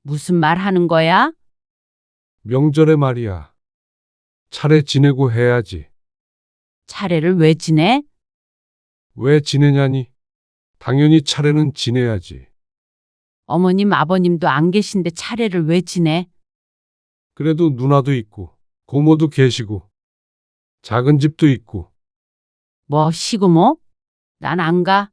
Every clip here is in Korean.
무슨 말 하는 거야? 명절에 말이야. 차례 지내고 해야지. 차례를 왜 지내? 왜 지내냐니? 당연히 차례는 지내야지. 어머님, 아버님도 안 계신데 차례를 왜 지내? 그래도 누나도 있고, 고모도 계시고, 작은 집도 있고, 뭐, 시구모? 난 안 가.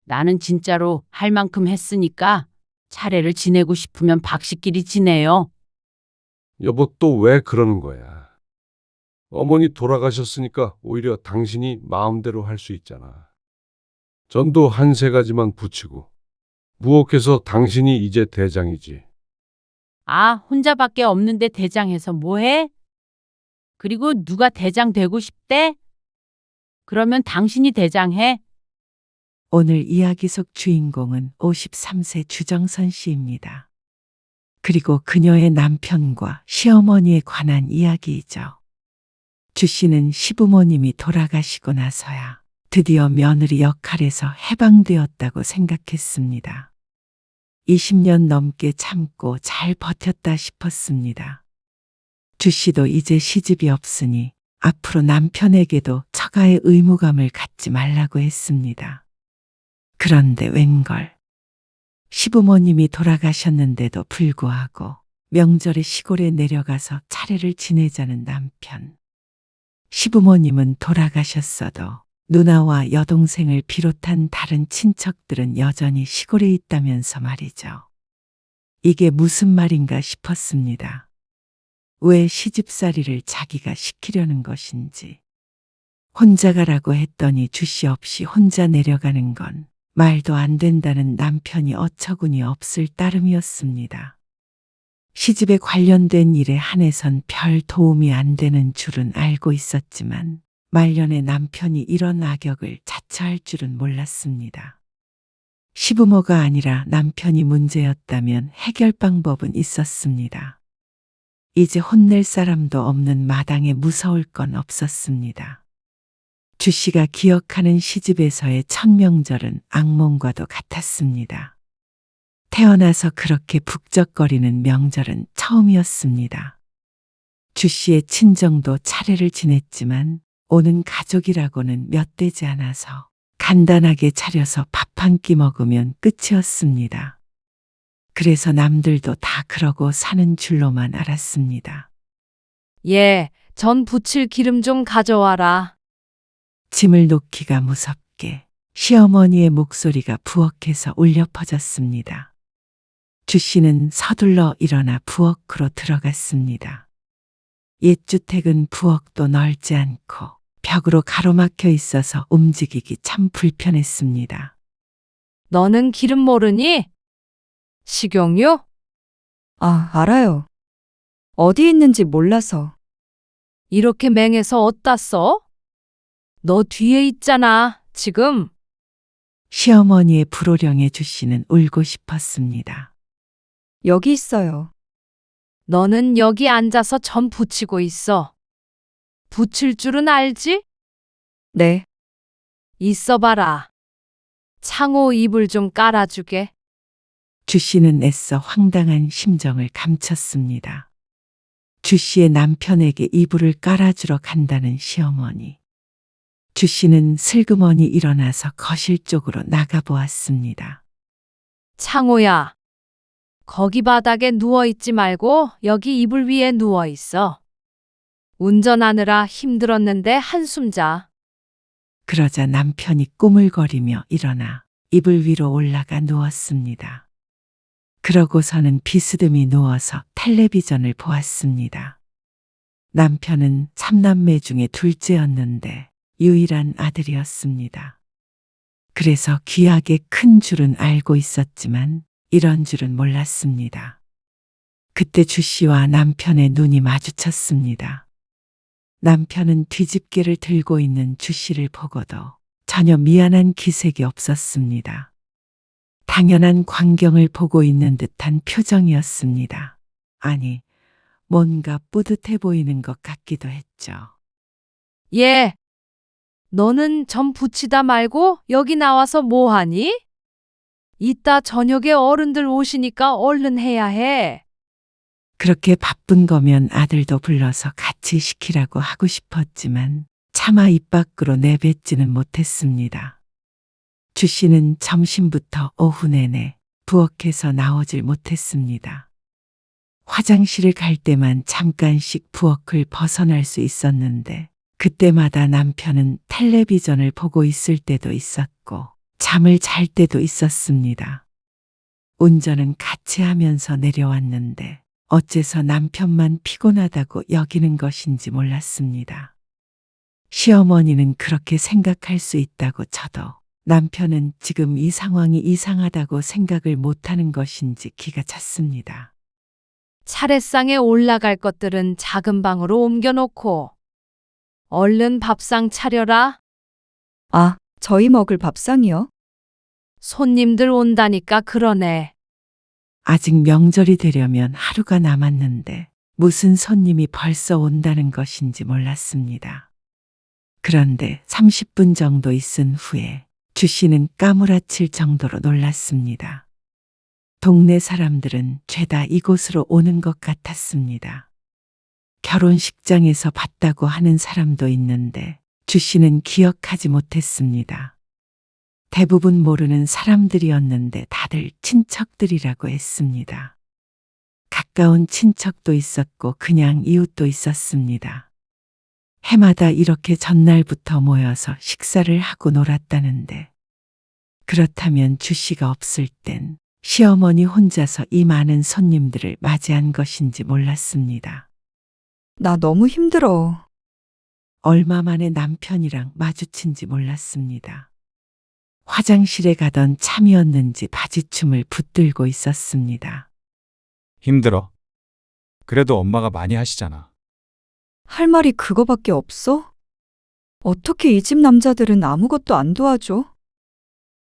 나는 진짜로 할 만큼 했으니까 차례를 지내고 싶으면 박씨끼리 지내요. 여보 또 왜 그러는 거야? 어머니 돌아가셨으니까 오히려 당신이 마음대로 할 수 있잖아. 전도 한 세 가지만 붙이고, 무혹해서 당신이 이제 대장이지. 아, 혼자밖에 없는데 대장해서 뭐해? 그리고 누가 대장 되고 싶대? 그러면 당신이 대장해. 오늘 이야기 속 주인공은 53세 주정선 씨입니다. 그리고 그녀의 남편과 시어머니에 관한 이야기이죠. 주 씨는 시부모님이 돌아가시고 나서야 드디어 며느리 역할에서 해방되었다고 생각했습니다. 20년 넘게 참고 잘 버텼다 싶었습니다. 주 씨도 이제 시집이 없으니 앞으로 남편에게도 처가의 의무감을 갖지 말라고 했습니다. 그런데 웬걸. 시부모님이 돌아가셨는데도 불구하고 명절에 시골에 내려가서 차례를 지내자는 남편. 시부모님은 돌아가셨어도 누나와 여동생을 비롯한 다른 친척들은 여전히 시골에 있다면서 말이죠. 이게 무슨 말인가 싶었습니다. 왜 시집살이를 자기가 시키려는 것인지. 혼자 가라고 했더니 주씨 없이 혼자 내려가는 건 말도 안 된다는 남편이 어처구니 없을 따름이었습니다. 시집에 관련된 일에 한해선 별 도움이 안 되는 줄은 알고 있었지만 말년에 남편이 이런 악역을 자처할 줄은 몰랐습니다. 시부모가 아니라 남편이 문제였다면 해결 방법은 있었습니다. 이제 혼낼 사람도 없는 마당에 무서울 건 없었습니다. 주 씨가 기억하는 시집에서의 첫 명절은 악몽과도 같았습니다. 태어나서 그렇게 북적거리는 명절은 처음이었습니다. 주 씨의 친정도 차례를 지냈지만 오는 가족이라고는 몇 되지 않아서 간단하게 차려서 밥 한 끼 먹으면 끝이었습니다. 그래서 남들도 다 그러고 사는 줄로만 알았습니다. 예, 전 부칠 기름 좀 가져와라. 짐을 놓기가 무섭게 시어머니의 목소리가 부엌에서 울려 퍼졌습니다. 주 씨는 서둘러 일어나 부엌으로 들어갔습니다. 옛 주택은 부엌도 넓지 않고 벽으로 가로막혀 있어서 움직이기 참 불편했습니다. 너는 기름 모르니? 식용유? 아, 알아요. 어디 있는지 몰라서. 이렇게 맹해서 어디다 써? 너 뒤에 있잖아, 지금. 시어머니의 불호령에 주 씨는 울고 싶었습니다. 여기 있어요. 너는 여기 앉아서 전 부치고 있어. 부칠 줄은 알지? 네, 있어봐라. 창호 이불 좀 깔아주게. 주 씨는 애써 황당한 심정을 감췄습니다. 주 씨의 남편에게 이불을 깔아주러 간다는 시어머니. 주 씨는 슬그머니 일어나서 거실 쪽으로 나가보았습니다. 창호야, 거기 바닥에 누워있지 말고 여기 이불 위에 누워있어. 운전하느라 힘들었는데 한숨 자. 그러자 남편이 꾸물거리며 일어나 이불 위로 올라가 누웠습니다. 그러고서는 비스듬히 누워서 텔레비전을 보았습니다. 남편은 3남매 중에 둘째였는데 유일한 아들이었습니다. 그래서 귀하게 큰 줄은 알고 있었지만 이런 줄은 몰랐습니다. 그때 주 씨와 남편의 눈이 마주쳤습니다. 남편은 뒤집개를 들고 있는 주 씨를 보고도 전혀 미안한 기색이 없었습니다. 당연한 광경을 보고 있는 듯한 표정이었습니다. 아니, 뭔가 뿌듯해 보이는 것 같기도 했죠. 예. 너는 전 부치다 말고 여기 나와서 뭐하니? 이따 저녁에 어른들 오시니까 얼른 해야 해. 그렇게 바쁜 거면 아들도 불러서 같이 시키라고 하고 싶었지만 차마 입 밖으로 내뱉지는 못했습니다. 주 씨는 점심부터 오후 내내 부엌에서 나오질 못했습니다. 화장실을 갈 때만 잠깐씩 부엌을 벗어날 수 있었는데 그때마다 남편은 텔레비전을 보고 있을 때도 있었고 잠을 잘 때도 있었습니다. 운전은 같이 하면서 내려왔는데 어째서 남편만 피곤하다고 여기는 것인지 몰랐습니다. 시어머니는 그렇게 생각할 수 있다고 쳐도 남편은 지금 이 상황이 이상하다고 생각을 못하는 것인지 기가 찼습니다. 차례상에 올라갈 것들은 작은 방으로 옮겨놓고 얼른 밥상 차려라. 아, 저희 먹을 밥상이요? 손님들 온다니까 그러네. 아직 명절이 되려면 하루가 남았는데 무슨 손님이 벌써 온다는 것인지 몰랐습니다. 그런데 30분 정도 있은 후에 주 씨는 까무라칠 정도로 놀랐습니다. 동네 사람들은 죄다 이곳으로 오는 것 같았습니다. 결혼식장에서 봤다고 하는 사람도 있는데 주 씨는 기억하지 못했습니다. 대부분 모르는 사람들이었는데 다들 친척들이라고 했습니다. 가까운 친척도 있었고 그냥 이웃도 있었습니다. 해마다 이렇게 전날부터 모여서 식사를 하고 놀았다는데 그렇다면 주 씨가 없을 땐 시어머니 혼자서 이 많은 손님들을 맞이한 것인지 몰랐습니다. 나 너무 힘들어. 얼마 만에 남편이랑 마주친지 몰랐습니다. 화장실에 가던 참이었는지 바지춤을 붙들고 있었습니다. 힘들어. 그래도 엄마가 많이 하시잖아. 할 말이 그거밖에 없어? 어떻게 이 집 남자들은 아무것도 안 도와줘?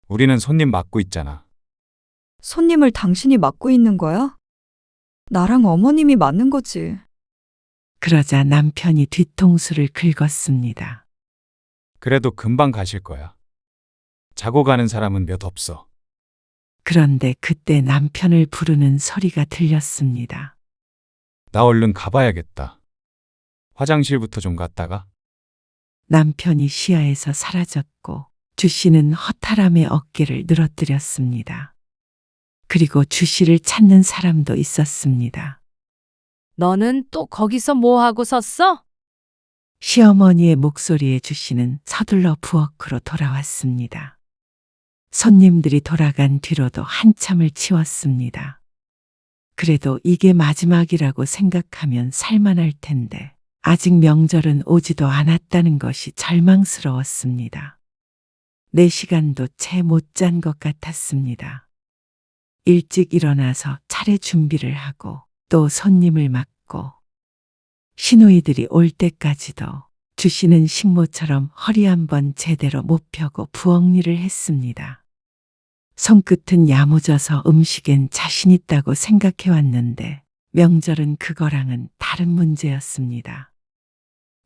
우리는 손님 맡고 있잖아. 손님을 당신이 맡고 있는 거야? 나랑 어머님이 맡는 거지. 그러자 남편이 뒤통수를 긁었습니다. 그래도 금방 가실 거야. 자고 가는 사람은 몇 없어. 그런데 그때 남편을 부르는 소리가 들렸습니다. 나 얼른 가봐야겠다. 화장실부터 좀 갔다가. 남편이 시야에서 사라졌고 주 씨는 허탈함에 어깨를 늘어뜨렸습니다. 그리고 주 씨를 찾는 사람도 있었습니다. 너는 또 거기서 뭐 하고 섰어? 시어머니의 목소리에 주 씨는 서둘러 부엌으로 돌아왔습니다. 손님들이 돌아간 뒤로도 한참을 치웠습니다. 그래도 이게 마지막이라고 생각하면 살만할 텐데 아직 명절은 오지도 않았다는 것이 절망스러웠습니다. 4시간도 채 못 잔 것 같았습니다. 일찍 일어나서 차례 준비를 하고 또 손님을 맞고 시누이들이 올 때까지도 주 씨는 식모처럼 허리 한번 제대로 못 펴고 부엌 일을 했습니다. 손끝은 야무져서 음식엔 자신 있다고 생각해왔는데 명절은 그거랑은 다른 문제였습니다.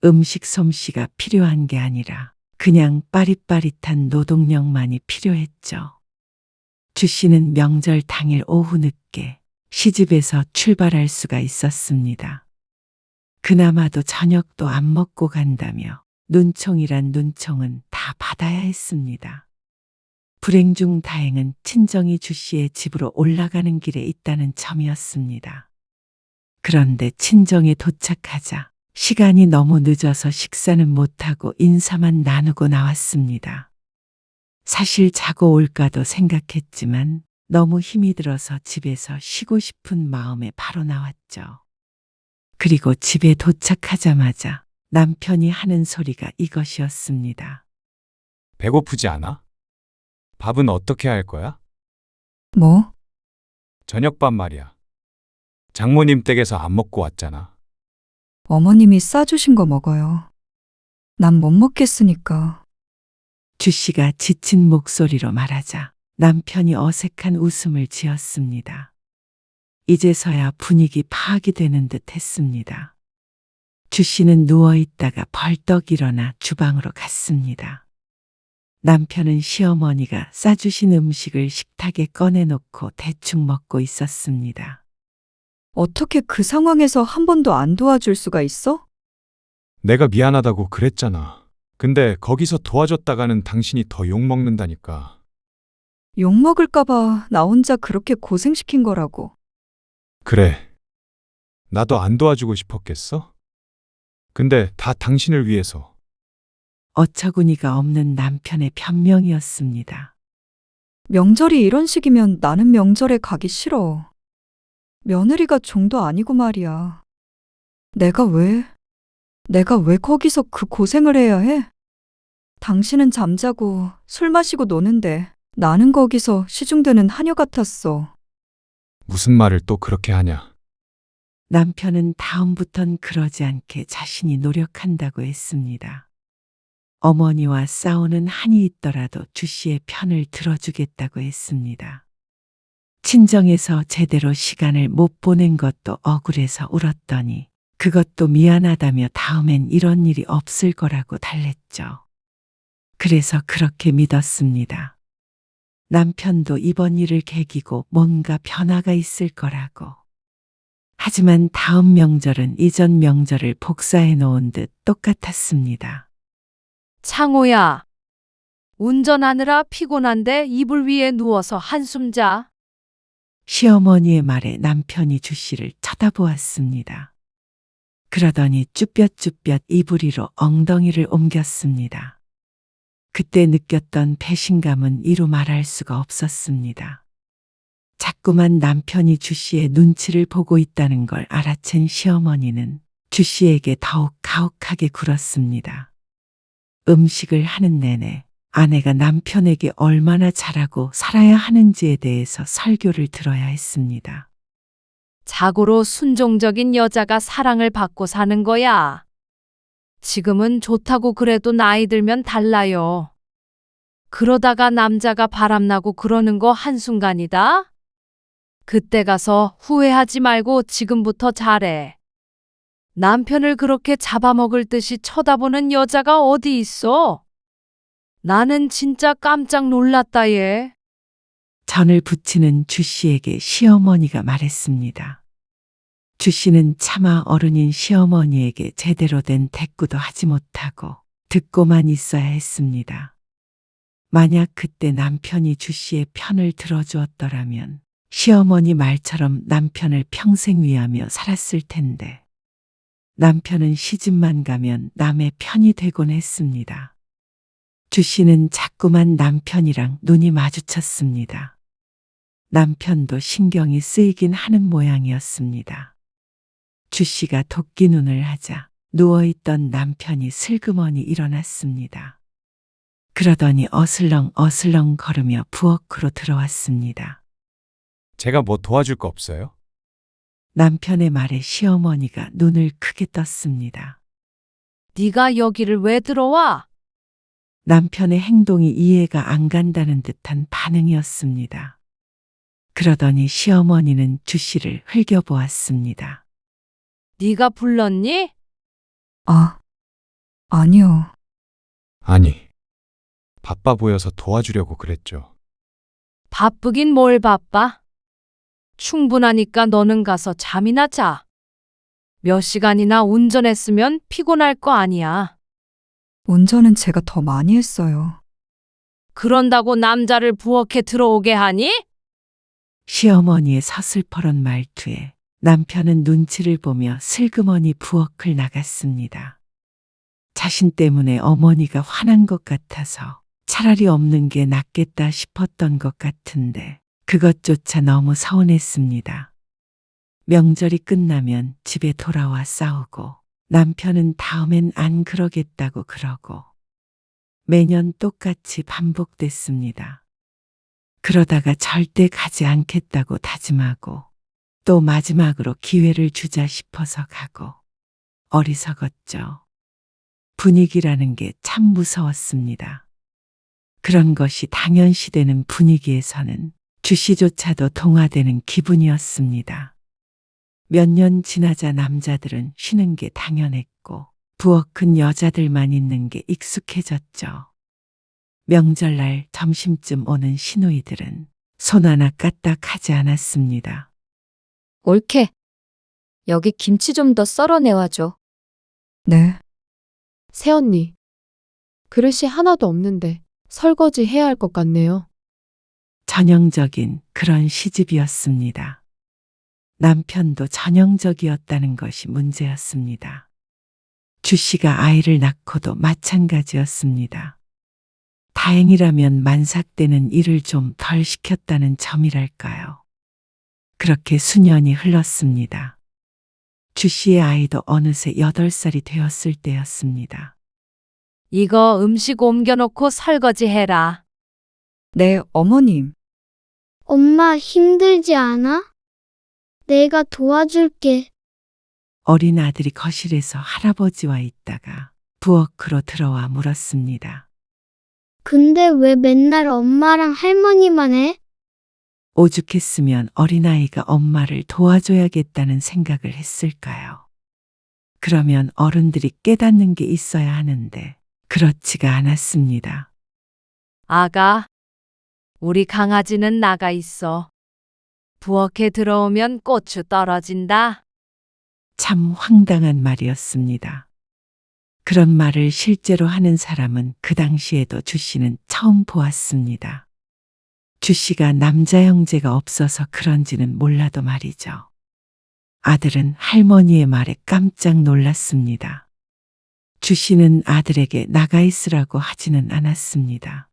음식 솜씨가 필요한 게 아니라 그냥 빠릿빠릿한 노동력만이 필요했죠. 주 씨는 명절 당일 오후 늦게 시집에서 출발할 수가 있었습니다. 그나마도 저녁도 안 먹고 간다며 눈총이란 눈총은 다 받아야 했습니다. 불행 중 다행은 친정이 주 씨의 집으로 올라가는 길에 있다는 점이었습니다. 그런데 친정에 도착하자 시간이 너무 늦어서 식사는 못하고 인사만 나누고 나왔습니다. 사실 자고 올까도 생각했지만 너무 힘이 들어서 집에서 쉬고 싶은 마음에 바로 나왔죠. 그리고 집에 도착하자마자 남편이 하는 소리가 이것이었습니다. 배고프지 않아? 밥은 어떻게 할 거야? 뭐? 저녁밥 말이야. 장모님 댁에서 안 먹고 왔잖아. 어머님이 싸주신 거 먹어요. 난 못 먹겠으니까. 주 씨가 지친 목소리로 말하자 남편이 어색한 웃음을 지었습니다. 이제서야 분위기 파악이 되는 듯 했습니다. 주 씨는 누워있다가 벌떡 일어나 주방으로 갔습니다. 남편은 시어머니가 싸주신 음식을 식탁에 꺼내놓고 대충 먹고 있었습니다. 어떻게 그 상황에서 한 번도 안 도와줄 수가 있어? 내가 미안하다고 그랬잖아. 근데 거기서 도와줬다가는 당신이 더 욕먹는다니까. 욕 먹을까봐 나 혼자 그렇게 고생시킨 거라고. 그래. 나도 안 도와주고 싶었겠어? 근데 다 당신을 위해서. 어처구니가 없는 남편의 변명이었습니다. 명절이 이런 식이면 나는 명절에 가기 싫어. 며느리가 종도 아니고 말이야. 내가 왜 거기서 그 고생을 해야 해? 당신은 잠자고 술 마시고 노는데 나는 거기서 시중드는 하녀 같았어. 무슨 말을 또 그렇게 하냐? 남편은 다음부턴 그러지 않게 자신이 노력한다고 했습니다. 어머니와 싸우는 한이 있더라도 주 씨의 편을 들어주겠다고 했습니다. 친정에서 제대로 시간을 못 보낸 것도 억울해서 울었더니 그것도 미안하다며 다음엔 이런 일이 없을 거라고 달랬죠. 그래서 그렇게 믿었습니다. 남편도 이번 일을 계기고 뭔가 변화가 있을 거라고. 하지만 다음 명절은 이전 명절을 복사해 놓은 듯 똑같았습니다. 창호야, 운전하느라 피곤한데 이불 위에 누워서 한숨 자. 시어머니의 말에 남편이 주 씨를 쳐다보았습니다. 그러더니 쭈뼛쭈뼛 이불 위로 엉덩이를 옮겼습니다. 그때 느꼈던 배신감은 이루 말할 수가 없었습니다. 자꾸만 남편이 주 씨의 눈치를 보고 있다는 걸 알아챈 시어머니는 주 씨에게 더욱 가혹하게 굴었습니다. 음식을 하는 내내 아내가 남편에게 얼마나 잘하고 살아야 하는지에 대해서 설교를 들어야 했습니다. 자고로 순종적인 여자가 사랑을 받고 사는 거야. 지금은 좋다고 그래도 나이 들면 달라요. 그러다가 남자가 바람나고 그러는 거 한순간이다. 그때 가서 후회하지 말고 지금부터 잘해. 남편을 그렇게 잡아먹을 듯이 쳐다보는 여자가 어디 있어? 나는 진짜 깜짝 놀랐다 얘. 전을 부치는 주 씨에게 시어머니가 말했습니다. 주 씨는 차마 어른인 시어머니에게 제대로 된 대꾸도 하지 못하고 듣고만 있어야 했습니다. 만약 그때 남편이 주 씨의 편을 들어주었더라면 시어머니 말처럼 남편을 평생 위하며 살았을 텐데 남편은 시집만 가면 남의 편이 되곤 했습니다. 주 씨는 자꾸만 남편이랑 눈이 마주쳤습니다. 남편도 신경이 쓰이긴 하는 모양이었습니다. 주 씨가 도끼 눈을 하자 누워있던 남편이 슬그머니 일어났습니다. 그러더니 어슬렁 걸으며 부엌으로 들어왔습니다. 제가 뭐 도와줄 거 없어요? 남편의 말에 시어머니가 눈을 크게 떴습니다. 네가 여기를 왜 들어와? 남편의 행동이 이해가 안 간다는 듯한 반응이었습니다. 그러더니 시어머니는 주 씨를 흘겨보았습니다. 네가 불렀니? 아니요. 아니. 바빠 보여서 도와주려고 그랬죠. 바쁘긴 뭘 바빠? 충분하니까 너는 가서 잠이나 자. 몇 시간이나 운전했으면 피곤할 거 아니야. 운전은 제가 더 많이 했어요. 그런다고 남자를 부엌에 들어오게 하니? 시어머니의 서슬퍼런 말투에 남편은 눈치를 보며 슬그머니 부엌을 나갔습니다. 자신 때문에 어머니가 화난 것 같아서 차라리 없는 게 낫겠다 싶었던 것 같은데 그것조차 너무 서운했습니다. 명절이 끝나면 집에 돌아와 싸우고 남편은 다음엔 안 그러겠다고 그러고 매년 똑같이 반복됐습니다. 그러다가 절대 가지 않겠다고 다짐하고 또 마지막으로 기회를 주자 싶어서 가고 어리석었죠. 분위기라는 게 참 무서웠습니다. 그런 것이 당연시되는 분위기에서는 주씨조차도 동화되는 기분이었습니다. 몇 년 지나자 남자들은 쉬는 게 당연했고 부엌은 여자들만 있는 게 익숙해졌죠. 명절날 점심쯤 오는 시누이들은 손 하나 까딱하지 않았습니다. 옳게. 여기 김치 좀 더 썰어 내와줘. 네. 새언니, 그릇이 하나도 없는데 설거지 해야 할 것 같네요. 전형적인 그런 시집이었습니다. 남편도 전형적이었다는 것이 문제였습니다. 주 씨가 아이를 낳고도 마찬가지였습니다. 다행이라면 만삭되는 일을 좀 덜 시켰다는 점이랄까요. 그렇게 수년이 흘렀습니다. 주 씨의 아이도 어느새 8살이 되었을 때였습니다. 이거 음식 옮겨놓고 설거지 해라. 네, 어머님. 엄마 힘들지 않아? 내가 도와줄게. 어린 아들이 거실에서 할아버지와 있다가 부엌으로 들어와 물었습니다. 근데 왜 맨날 엄마랑 할머니만 해? 오죽했으면 어린아이가 엄마를 도와줘야겠다는 생각을 했을까요? 그러면 어른들이 깨닫는 게 있어야 하는데 그렇지가 않았습니다. 아가, 우리 강아지는 나가 있어. 부엌에 들어오면 고추 떨어진다. 참 황당한 말이었습니다. 그런 말을 실제로 하는 사람은 그 당시에도 주 씨는 처음 보았습니다. 주 씨가 남자 형제가 없어서 그런지는 몰라도 말이죠. 아들은 할머니의 말에 깜짝 놀랐습니다. 주 씨는 아들에게 나가 있으라고 하지는 않았습니다.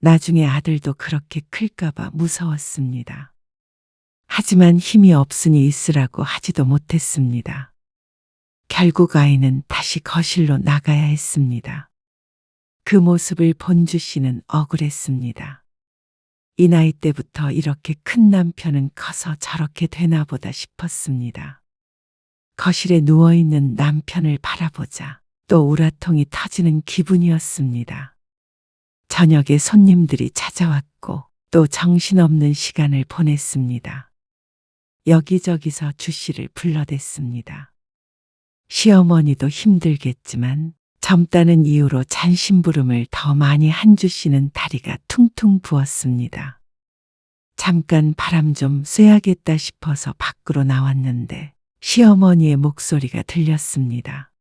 나중에 아들도 그렇게 클까봐 무서웠습니다. 하지만 힘이 없으니 있으라고 하지도 못했습니다. 결국 아이는 다시 거실로 나가야 했습니다. 그 모습을 본 주 씨는 억울했습니다. 이 나이 때부터 이렇게 큰 남편은 커서 저렇게 되나 보다 싶었습니다. 거실에 누워있는 남편을 바라보자 또 우라통이 터지는 기분이었습니다. 저녁에 손님들이 찾아왔고 또 정신없는 시간을 보냈습니다. 여기저기서 주 씨를 불러댔습니다. 시어머니도 힘들겠지만 젊다는 이유로 잔심부름을 더 많이 한 주 씨는 다리가 퉁퉁 부었습니다. 잠깐 바람 좀 쐬야겠다 싶어서 밖으로 나왔는데 시어머니의 목소리가 들렸습니다.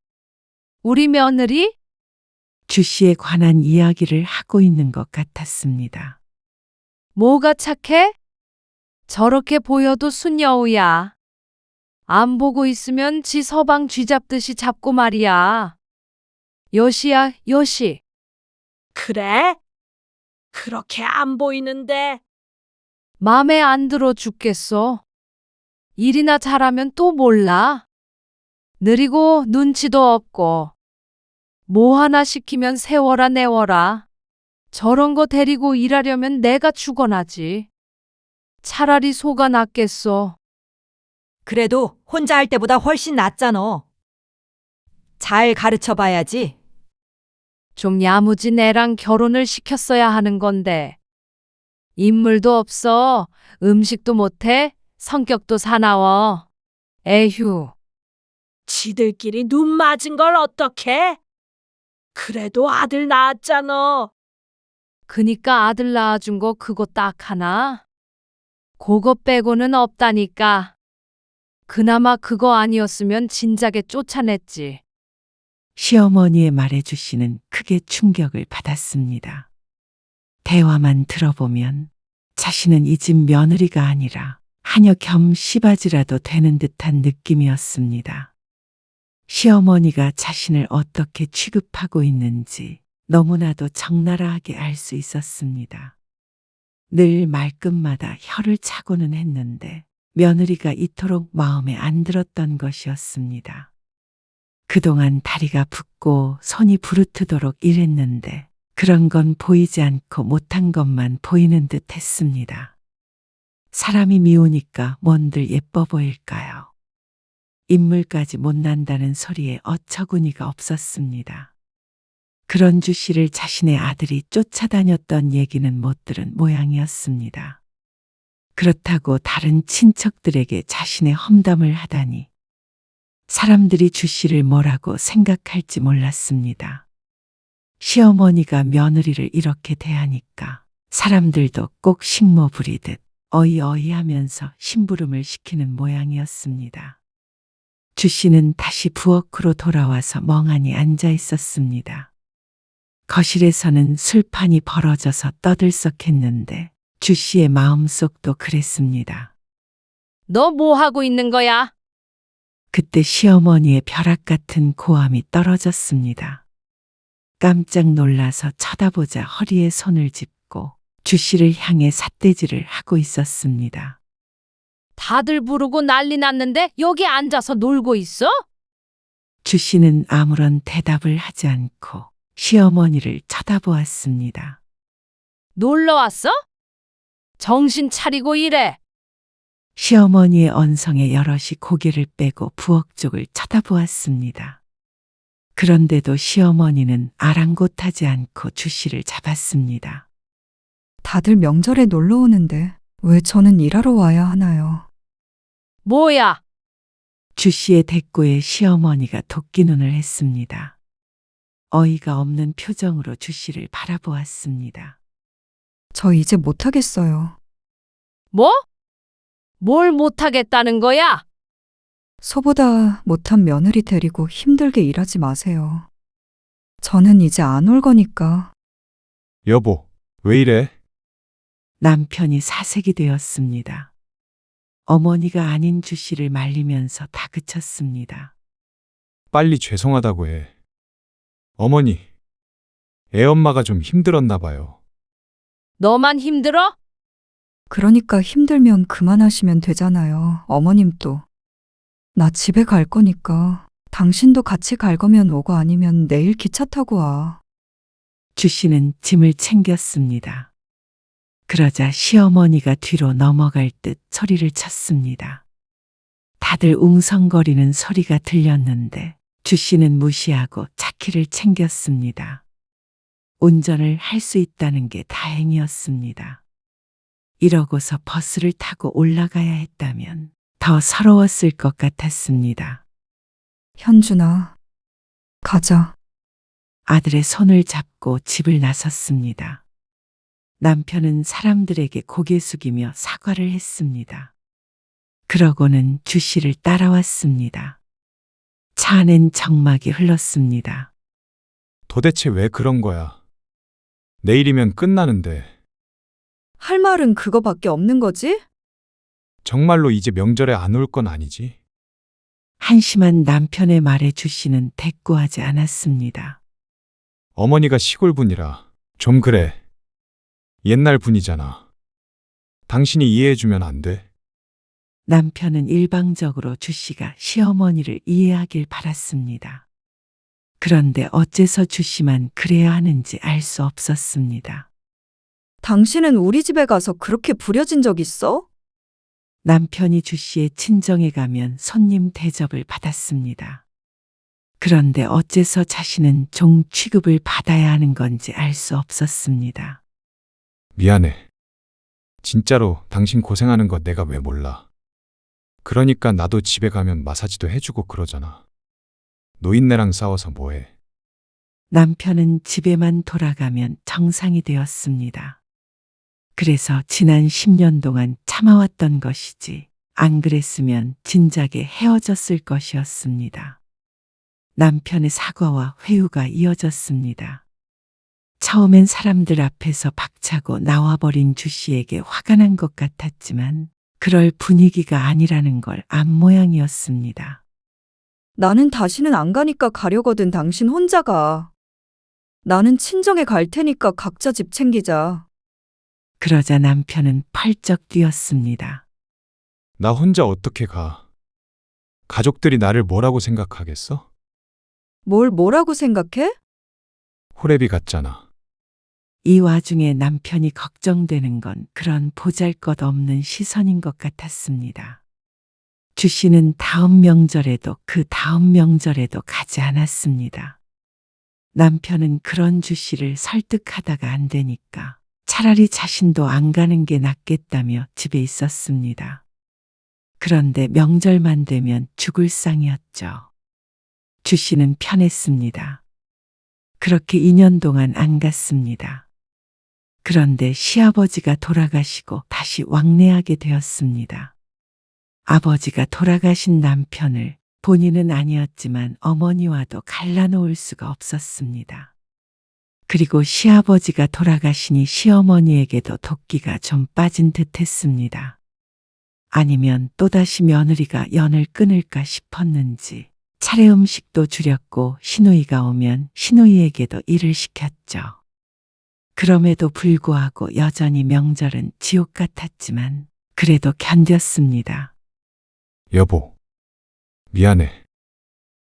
우리 며느리? 주 씨에 관한 이야기를 하고 있는 것 같았습니다. 뭐가 착해? 저렇게 보여도 순여우야. 안 보고 있으면 지 서방 쥐잡듯이 잡고 말이야. 여시야, 여시. 그래? 그렇게 안 보이는데. 맘에 안 들어 죽겠어. 일이나 잘하면 또 몰라. 느리고 눈치도 없고. 뭐 하나 시키면 세워라 내워라. 저런 거 데리고 일하려면 내가 죽어나지. 차라리 소가 낫겠어. 그래도 혼자 할 때보다 훨씬 낫잖아. 잘 가르쳐 봐야지. 좀 야무진 애랑 결혼을 시켰어야 하는 건데. 인물도 없어. 음식도 못해. 성격도 사나워. 에휴. 지들끼리 눈 맞은 걸 어떡해? 그래도 아들 낳았잖아. 그니까 아들 낳아준 거 그거 딱 하나? 그거 빼고는 없다니까. 그나마 그거 아니었으면 진작에 쫓아냈지. 시어머니의 말에 주 씨는 크게 충격을 받았습니다. 대화만 들어보면 자신은 이 집 며느리가 아니라 하녀 겸 시바지라도 되는 듯한 느낌이었습니다. 시어머니가 자신을 어떻게 취급하고 있는지 너무나도 적나라하게 알 수 있었습니다. 늘 말끝마다 혀를 차고는 했는데 며느리가 이토록 마음에 안 들었던 것이었습니다. 그동안 다리가 붓고 손이 부르트도록 일했는데 그런 건 보이지 않고 못한 것만 보이는 듯 했습니다. 사람이 미우니까 뭔들 예뻐 보일까요? 인물까지 못난다는 소리에 어처구니가 없었습니다. 그런 주 씨를 자신의 아들이 쫓아다녔던 얘기는 못 들은 모양이었습니다. 그렇다고 다른 친척들에게 자신의 험담을 하다니 사람들이 주 씨를 뭐라고 생각할지 몰랐습니다. 시어머니가 며느리를 이렇게 대하니까 사람들도 꼭 식모 부리듯 어이어이 하면서 심부름을 시키는 모양이었습니다. 주 씨는 다시 부엌으로 돌아와서 멍하니 앉아 있었습니다. 거실에서는 술판이 벌어져서 떠들썩했는데 주 씨의 마음속도 그랬습니다. 너 뭐 하고 있는 거야? 그때 시어머니의 벼락 같은 고함이 떨어졌습니다. 깜짝 놀라서 쳐다보자 허리에 손을 짚고 주 씨를 향해 삿대질을 하고 있었습니다. 다들 부르고 난리 났는데 여기 앉아서 놀고 있어? 주 씨는 아무런 대답을 하지 않고 시어머니를 쳐다보았습니다. 놀러 왔어? 정신 차리고 일해. 시어머니의 언성에 여럿이 고개를 빼고 부엌 쪽을 쳐다보았습니다. 그런데도 시어머니는 아랑곳하지 않고 주 씨를 잡았습니다. 다들 명절에 놀러 오는데 왜 저는 일하러 와야 하나요? 뭐야? 주 씨의 대꾸에 시어머니가 도끼눈을 했습니다. 어이가 없는 표정으로 주 씨를 바라보았습니다. 저 이제 못하겠어요. 뭐? 뭘 못하겠다는 거야? 소보다 못한 며느리 데리고 힘들게 일하지 마세요. 저는 이제 안 올 거니까. 여보, 왜 이래? 남편이 사색이 되었습니다. 어머니가 아닌 주 씨를 말리면서 다그쳤습니다. 빨리 죄송하다고 해. 어머니, 애엄마가 좀 힘들었나 봐요. 너만 힘들어? 그러니까 힘들면 그만하시면 되잖아요. 어머님도. 나 집에 갈 거니까 당신도 같이 갈 거면 오고 아니면 내일 기차 타고 와. 주 씨는 짐을 챙겼습니다. 그러자 시어머니가 뒤로 넘어갈 듯 소리를 쳤습니다. 다들 웅성거리는 소리가 들렸는데 주 씨는 무시하고 차키를 챙겼습니다. 운전을 할 수 있다는 게 다행이었습니다. 이러고서 버스를 타고 올라가야 했다면 더 서러웠을 것 같았습니다. 현준아, 가자. 아들의 손을 잡고 집을 나섰습니다. 남편은 사람들에게 고개 숙이며 사과를 했습니다. 그러고는 주 씨를 따라왔습니다. 차 안엔 정막이 흘렀습니다. 도대체 왜 그런 거야? 내일이면 끝나는데. 할 말은 그거밖에 없는 거지? 정말로 이제 명절에 안 올 건 아니지? 한심한 남편의 말에 주 씨는 대꾸하지 않았습니다. 어머니가 시골 분이라 좀 그래. 옛날 분이잖아. 당신이 이해해주면 안 돼? 남편은 일방적으로 주 씨가 시어머니를 이해하길 바랐습니다. 그런데 어째서 주 씨만 그래야 하는지 알 수 없었습니다. 당신은 우리 집에 가서 그렇게 부려진 적 있어? 남편이 주 씨의 친정에 가면 손님 대접을 받았습니다. 그런데 어째서 자신은 종 취급을 받아야 하는 건지 알 수 없었습니다. 미안해. 진짜로 당신 고생하는 거 내가 왜 몰라. 그러니까 나도 집에 가면 마사지도 해주고 그러잖아. 노인네랑 싸워서 뭐해. 남편은 집에만 돌아가면 정상이 되었습니다. 그래서 지난 10년 동안 참아왔던 것이지 안 그랬으면 진작에 헤어졌을 것이었습니다. 남편의 사과와 회유가 이어졌습니다. 처음엔 사람들 앞에서 박차고 나와버린 주 씨에게 화가 난 것 같았지만 그럴 분위기가 아니라는 걸 안 모양이었습니다. 나는 다시는 안 가니까 가려거든. 당신 혼자 가. 나는 친정에 갈 테니까 각자 집 챙기자. 그러자 남편은 펄쩍 뛰었습니다. 나 혼자 어떻게 가? 가족들이 나를 뭐라고 생각하겠어? 뭐라고 생각해? 호래비 같잖아. 이 와중에 남편이 걱정되는 건 그런 보잘것없는 시선인 것 같았습니다. 주 씨는 다음 명절에도 그 다음 명절에도 가지 않았습니다. 남편은 그런 주 씨를 설득하다가 안 되니까 차라리 자신도 안 가는 게 낫겠다며 집에 있었습니다. 그런데 명절만 되면 죽을 상이었죠. 주 씨는 편했습니다. 그렇게 2년 동안 안 갔습니다. 그런데 시아버지가 돌아가시고 다시 왕래하게 되었습니다. 아버지가 돌아가신 남편을 본인은 아니었지만 어머니와도 갈라놓을 수가 없었습니다. 그리고 시아버지가 돌아가시니 시어머니에게도 도끼가 좀 빠진 듯 했습니다. 아니면 또다시 며느리가 연을 끊을까 싶었는지 차례 음식도 줄였고 시누이가 오면 시누이에게도 일을 시켰죠. 그럼에도 불구하고 여전히 명절은 지옥 같았지만 그래도 견뎠습니다. 여보, 미안해.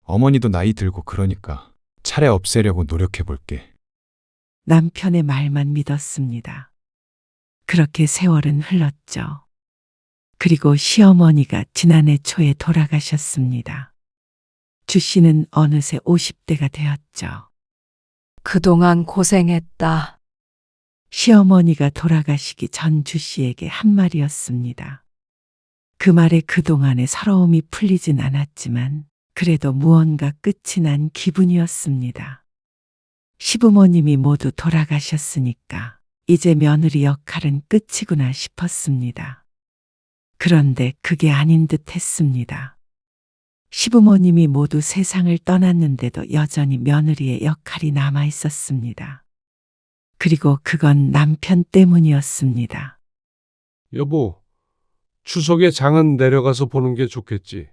어머니도 나이 들고 그러니까 차례 없애려고 노력해 볼게. 남편의 말만 믿었습니다. 그렇게 세월은 흘렀죠. 그리고 시어머니가 지난해 초에 돌아가셨습니다. 주 씨는 어느새 50대가 되었죠. 그동안 고생했다. 시어머니가 돌아가시기 전 주 씨에게 한 말이었습니다. 그 말에 그동안의 서러움이 풀리진 않았지만 그래도 무언가 끝이 난 기분이었습니다. 시부모님이 모두 돌아가셨으니까 이제 며느리 역할은 끝이구나 싶었습니다. 그런데 그게 아닌 듯 했습니다. 시부모님이 모두 세상을 떠났는데도 여전히 며느리의 역할이 남아 있었습니다. 그리고 그건 남편 때문이었습니다. 여보, 추석에 장은 내려가서 보는 게 좋겠지.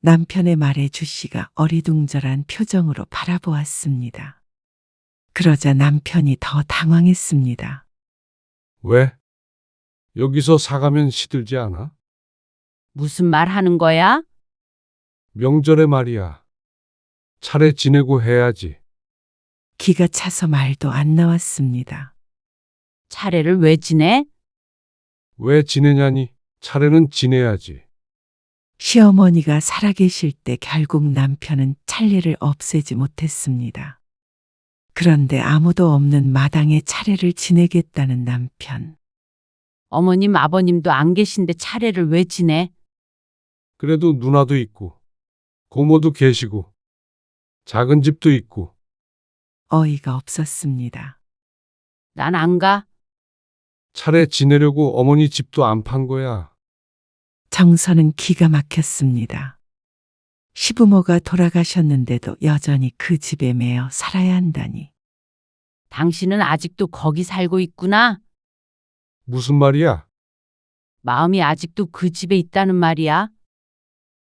남편의 말에 주 씨가 어리둥절한 표정으로 바라보았습니다. 그러자 남편이 더 당황했습니다. 왜? 여기서 사가면 시들지 않아? 무슨 말 하는 거야? 명절에 말이야. 차례 지내고 해야지. 기가 차서 말도 안 나왔습니다. 차례를 왜 지내? 왜 지내냐니? 차례는 지내야지. 시어머니가 살아계실 때 결국 남편은 차례를 없애지 못했습니다. 그런데 아무도 없는 마당에 차례를 지내겠다는 남편. 어머님, 아버님도 안 계신데 차례를 왜 지내? 그래도 누나도 있고, 고모도 계시고, 작은 집도 있고. 어이가 없었습니다. 난 안 가. 차례 지내려고 어머니 집도 안 판 거야. 정서는 기가 막혔습니다. 시부모가 돌아가셨는데도 여전히 그 집에 매여 살아야 한다니. 당신은 아직도 거기 살고 있구나. 무슨 말이야? 마음이 아직도 그 집에 있다는 말이야.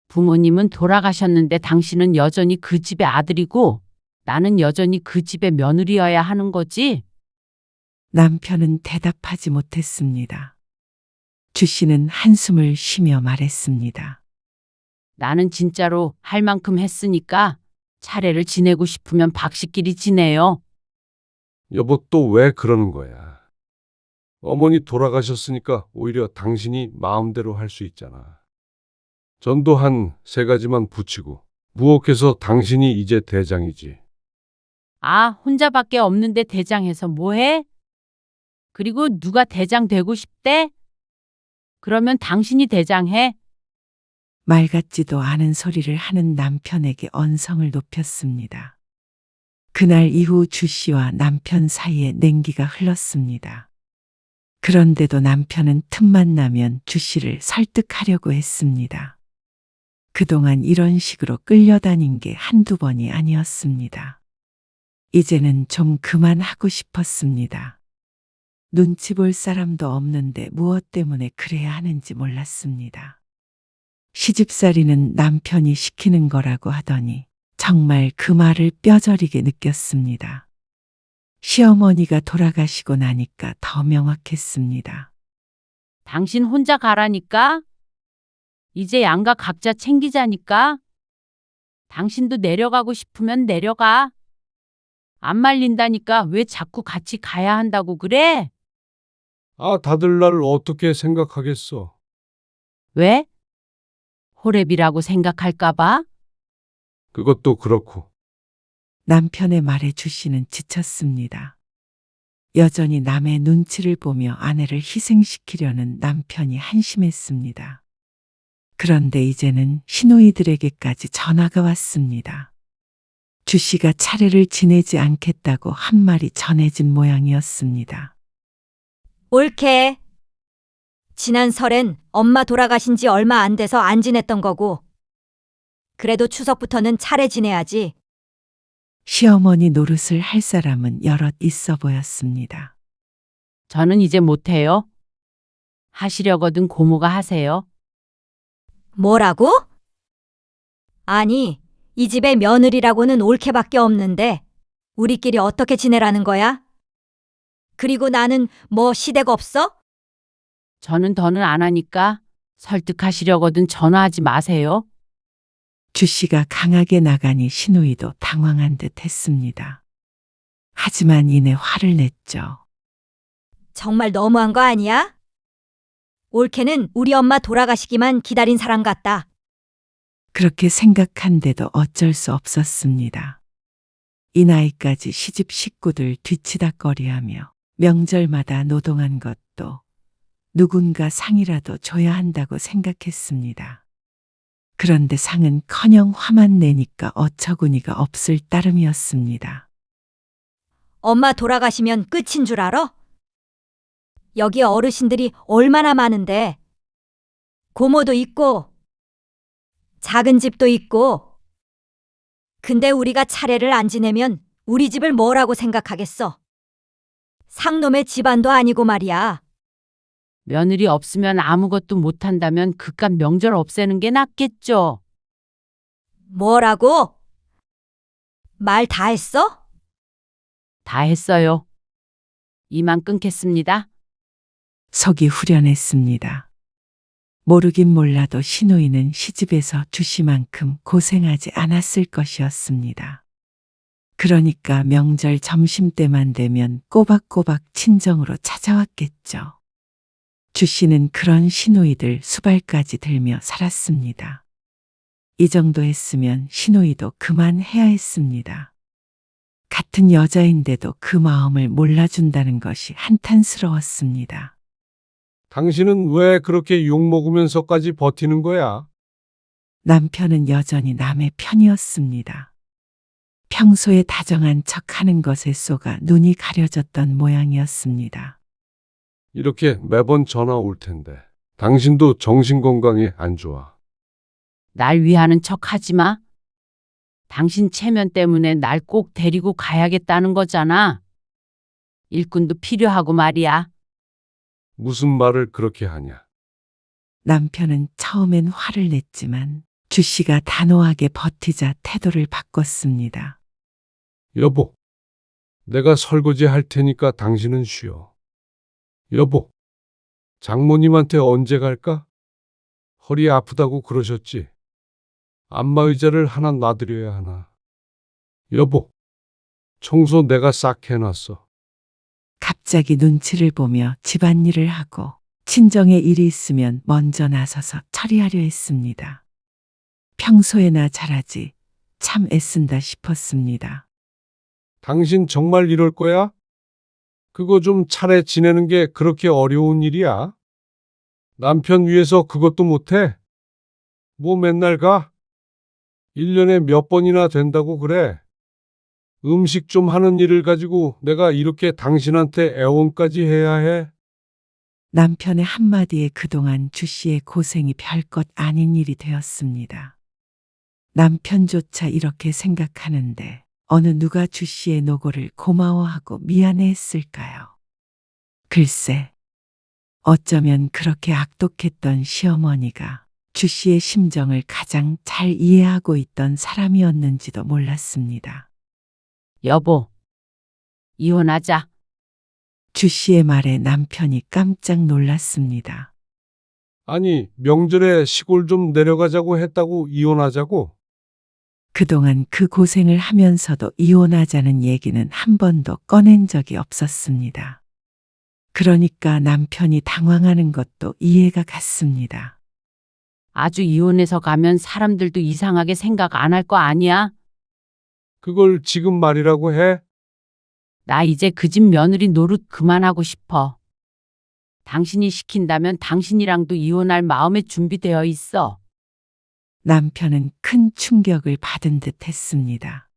부모님은 돌아가셨는데 당신은 여전히 그 집의 아들이고 나는 여전히 그 집의 며느리여야 하는 거지. 남편은 대답하지 못했습니다. 주 씨는 한숨을 쉬며 말했습니다. 나는 진짜로 할 만큼 했으니까 차례를 지내고 싶으면 박씨끼리 지내요. 여보, 또 왜 그러는 거야? 어머니 돌아가셨으니까 오히려 당신이 마음대로 할 수 있잖아. 전도 한 3가지만 붙이고 무혹해서 당신이 이제 대장이지. 아, 혼자밖에 없는데 대장해서 뭐해? 그리고 누가 대장 되고 싶대? 그러면 당신이 대장해. 말 같지도 않은 소리를 하는 남편에게 언성을 높였습니다. 그날 이후 주 씨와 남편 사이에 냉기가 흘렀습니다. 그런데도 남편은 틈만 나면 주 씨를 설득하려고 했습니다. 그동안 이런 식으로 끌려다닌 게 한두 번이 아니었습니다. 이제는 좀 그만하고 싶었습니다. 눈치 볼 사람도 없는데 무엇 때문에 그래야 하는지 몰랐습니다. 시집살이는 남편이 시키는 거라고 하더니 정말 그 말을 뼈저리게 느꼈습니다. 시어머니가 돌아가시고 나니까 더 명확했습니다. 당신 혼자 가라니까? 이제 양가 각자 챙기자니까? 당신도 내려가고 싶으면 내려가. 안 말린다니까 왜 자꾸 같이 가야 한다고 그래? 아, 다들 나를 어떻게 생각하겠어? 왜? 호랩이라고 생각할까봐? 그것도 그렇고. 남편의 말에 주 씨는 지쳤습니다. 여전히 남의 눈치를 보며 아내를 희생시키려는 남편이 한심했습니다. 그런데 이제는 시누이들에게까지 전화가 왔습니다. 주 씨가 차례를 지내지 않겠다고 한 말이 전해진 모양이었습니다. 옳게. 지난 설엔 엄마 돌아가신 지 얼마 안 돼서 안 지냈던 거고. 그래도 추석부터는 차례 지내야지. 시어머니 노릇을 할 사람은 여럿 있어 보였습니다. 저는 이제 못해요. 하시려거든 고모가 하세요. 뭐라고? 아니, 이 집에 며느리라고는 옳게밖에 없는데 우리끼리 어떻게 지내라는 거야? 그리고 나는 뭐 시댁 없어? 저는 더는 안 하니까 설득하시려거든 전화하지 마세요. 주 씨가 강하게 나가니 시누이도 당황한 듯 했습니다. 하지만 이내 화를 냈죠. 정말 너무한 거 아니야? 옳게는 우리 엄마 돌아가시기만 기다린 사람 같다. 그렇게 생각한데도 어쩔 수 없었습니다. 이 나이까지 시집 식구들 뒤치다꺼리하며 명절마다 노동한 것도 누군가 상이라도 줘야 한다고 생각했습니다. 그런데 상은커녕 화만 내니까 어처구니가 없을 따름이었습니다. 엄마 돌아가시면 끝인 줄 알아? 여기 어르신들이 얼마나 많은데. 고모도 있고 작은 집도 있고. 근데 우리가 차례를 안 지내면 우리 집을 뭐라고 생각하겠어? 상놈의 집안도 아니고 말이야. 며느리 없으면 아무것도 못한다면 그깟 명절 없애는 게 낫겠죠. 뭐라고? 말 다 했어? 다 했어요. 이만 끊겠습니다. 속이 후련했습니다. 모르긴 몰라도 시누이는 시집에서 주 씨만큼 고생하지 않았을 것이었습니다. 그러니까 명절 점심때만 되면 꼬박꼬박 친정으로 찾아왔겠죠. 주 씨는 그런 시누이들 수발까지 들며 살았습니다. 이 정도 했으면 시누이도 그만해야 했습니다. 같은 여자인데도 그 마음을 몰라준다는 것이 한탄스러웠습니다. 당신은 왜 그렇게 욕먹으면서까지 버티는 거야? 남편은 여전히 남의 편이었습니다. 평소에 다정한 척하는 것에 쏘가 눈이 가려졌던 모양이었습니다. 이렇게 매번 전화 올 텐데 당신도 정신건강이 안 좋아. 날 위하는 척 하지 마. 당신 체면 때문에 날 꼭 데리고 가야겠다는 거잖아. 일꾼도 필요하고 말이야. 무슨 말을 그렇게 하냐? 남편은 처음엔 화를 냈지만 주 씨가 단호하게 버티자 태도를 바꿨습니다. 여보, 내가 설거지 할 테니까 당신은 쉬어. 여보, 장모님한테 언제 갈까? 허리 아프다고 그러셨지? 안마의자를 하나 놔드려야 하나? 여보, 청소 내가 싹 해놨어. 갑자기 눈치를 보며 집안일을 하고 친정에 일이 있으면 먼저 나서서 처리하려 했습니다. 평소에나 잘하지 참 애쓴다 싶었습니다. 당신 정말 이럴 거야? 그거 좀 차례 지내는 게 그렇게 어려운 일이야? 남편 위해서 그것도 못해? 뭐 맨날 가? 1년에 몇 번이나 된다고 그래? 음식 좀 하는 일을 가지고 내가 이렇게 당신한테 애원까지 해야 해? 남편의 한마디에 그동안 주 씨의 고생이 별것 아닌 일이 되었습니다. 남편조차 이렇게 생각하는데 어느 누가 주 씨의 노고를 고마워하고 미안해했을까요? 글쎄, 어쩌면 그렇게 악독했던 시어머니가 주 씨의 심정을 가장 잘 이해하고 있던 사람이었는지도 몰랐습니다. 여보, 이혼하자. 주 씨의 말에 남편이 깜짝 놀랐습니다. 아니, 명절에 시골 좀 내려가자고 했다고 이혼하자고? 그동안 그 고생을 하면서도 이혼하자는 얘기는 한 번도 꺼낸 적이 없었습니다. 그러니까 남편이 당황하는 것도 이해가 갔습니다. 아주 이혼해서 가면 사람들도 이상하게 생각 안 할 거 아니야? 그걸 지금 말이라고 해? 나 이제 그 집 며느리 노릇 그만하고 싶어. 당신이 시킨다면 당신이랑도 이혼할 마음에 준비되어 있어. 남편은 큰 충격을 받은 듯 했습니다.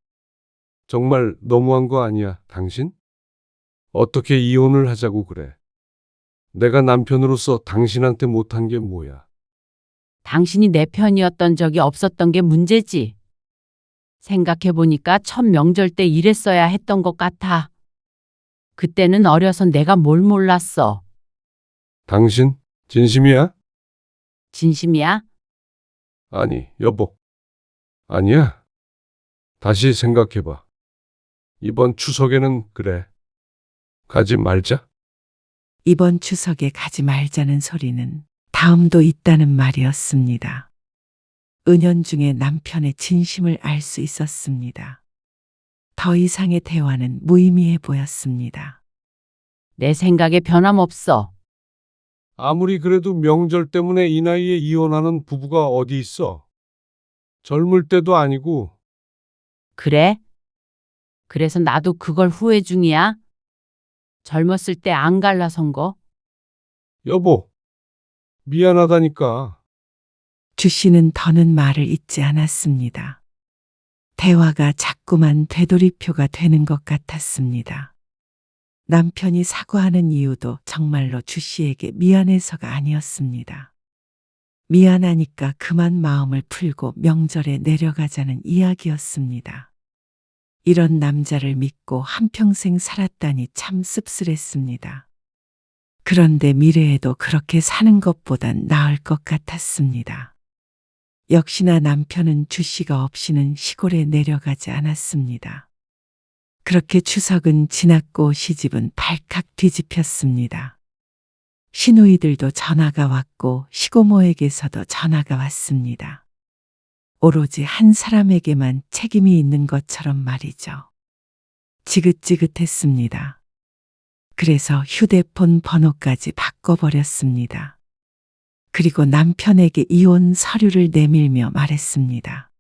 정말 너무한 거 아니야, 당신? 어떻게 이혼을 하자고 그래? 내가 남편으로서 당신한테 못한 게 뭐야? 당신이 내 편이었던 적이 없었던 게 문제지. 생각해보니까 첫 명절 때 이랬어야 했던 것 같아. 그때는 어려서 내가 뭘 몰랐어. 당신 진심이야? 진심이야? 아니, 여보. 아니야. 다시 생각해봐. 이번 추석에는 그래. 가지 말자. 이번 추석에 가지 말자는 소리는 다음도 있다는 말이었습니다. 은연중에 남편의 진심을 알 수 있었습니다. 더 이상의 대화는 무의미해 보였습니다. 내 생각에 변함없어. 아무리 그래도 명절 때문에 이 나이에 이혼하는 부부가 어디 있어? 젊을 때도 아니고. 그래? 그래서 나도 그걸 후회 중이야. 젊었을 때 안 갈라선 거. 여보, 미안하다니까. 주 씨는 더는 말을 잇지 않았습니다. 대화가 자꾸만 되돌이표가 되는 것 같았습니다. 남편이 사과하는 이유도 정말로 주 씨에게 미안해서가 아니었습니다. 미안하니까 그만 마음을 풀고 명절에 내려가자는 이야기였습니다. 이런 남자를 믿고 한평생 살았다니 참 씁쓸했습니다. 그런데 미래에도 그렇게 사는 것보단 나을 것 같았습니다. 역시나 남편은 주 씨가 없이는 시골에 내려가지 않았습니다. 그렇게 추석은 지났고 시집은 발칵 뒤집혔습니다. 시누이들도 전화가 왔고 시고모에게서도 전화가 왔습니다. 오로지 한 사람에게만 책임이 있는 것처럼 말이죠. 지긋지긋했습니다. 그래서 휴대폰 번호까지 바꿔버렸습니다. 그리고 남편에게 이혼 서류를 내밀며 말했습니다.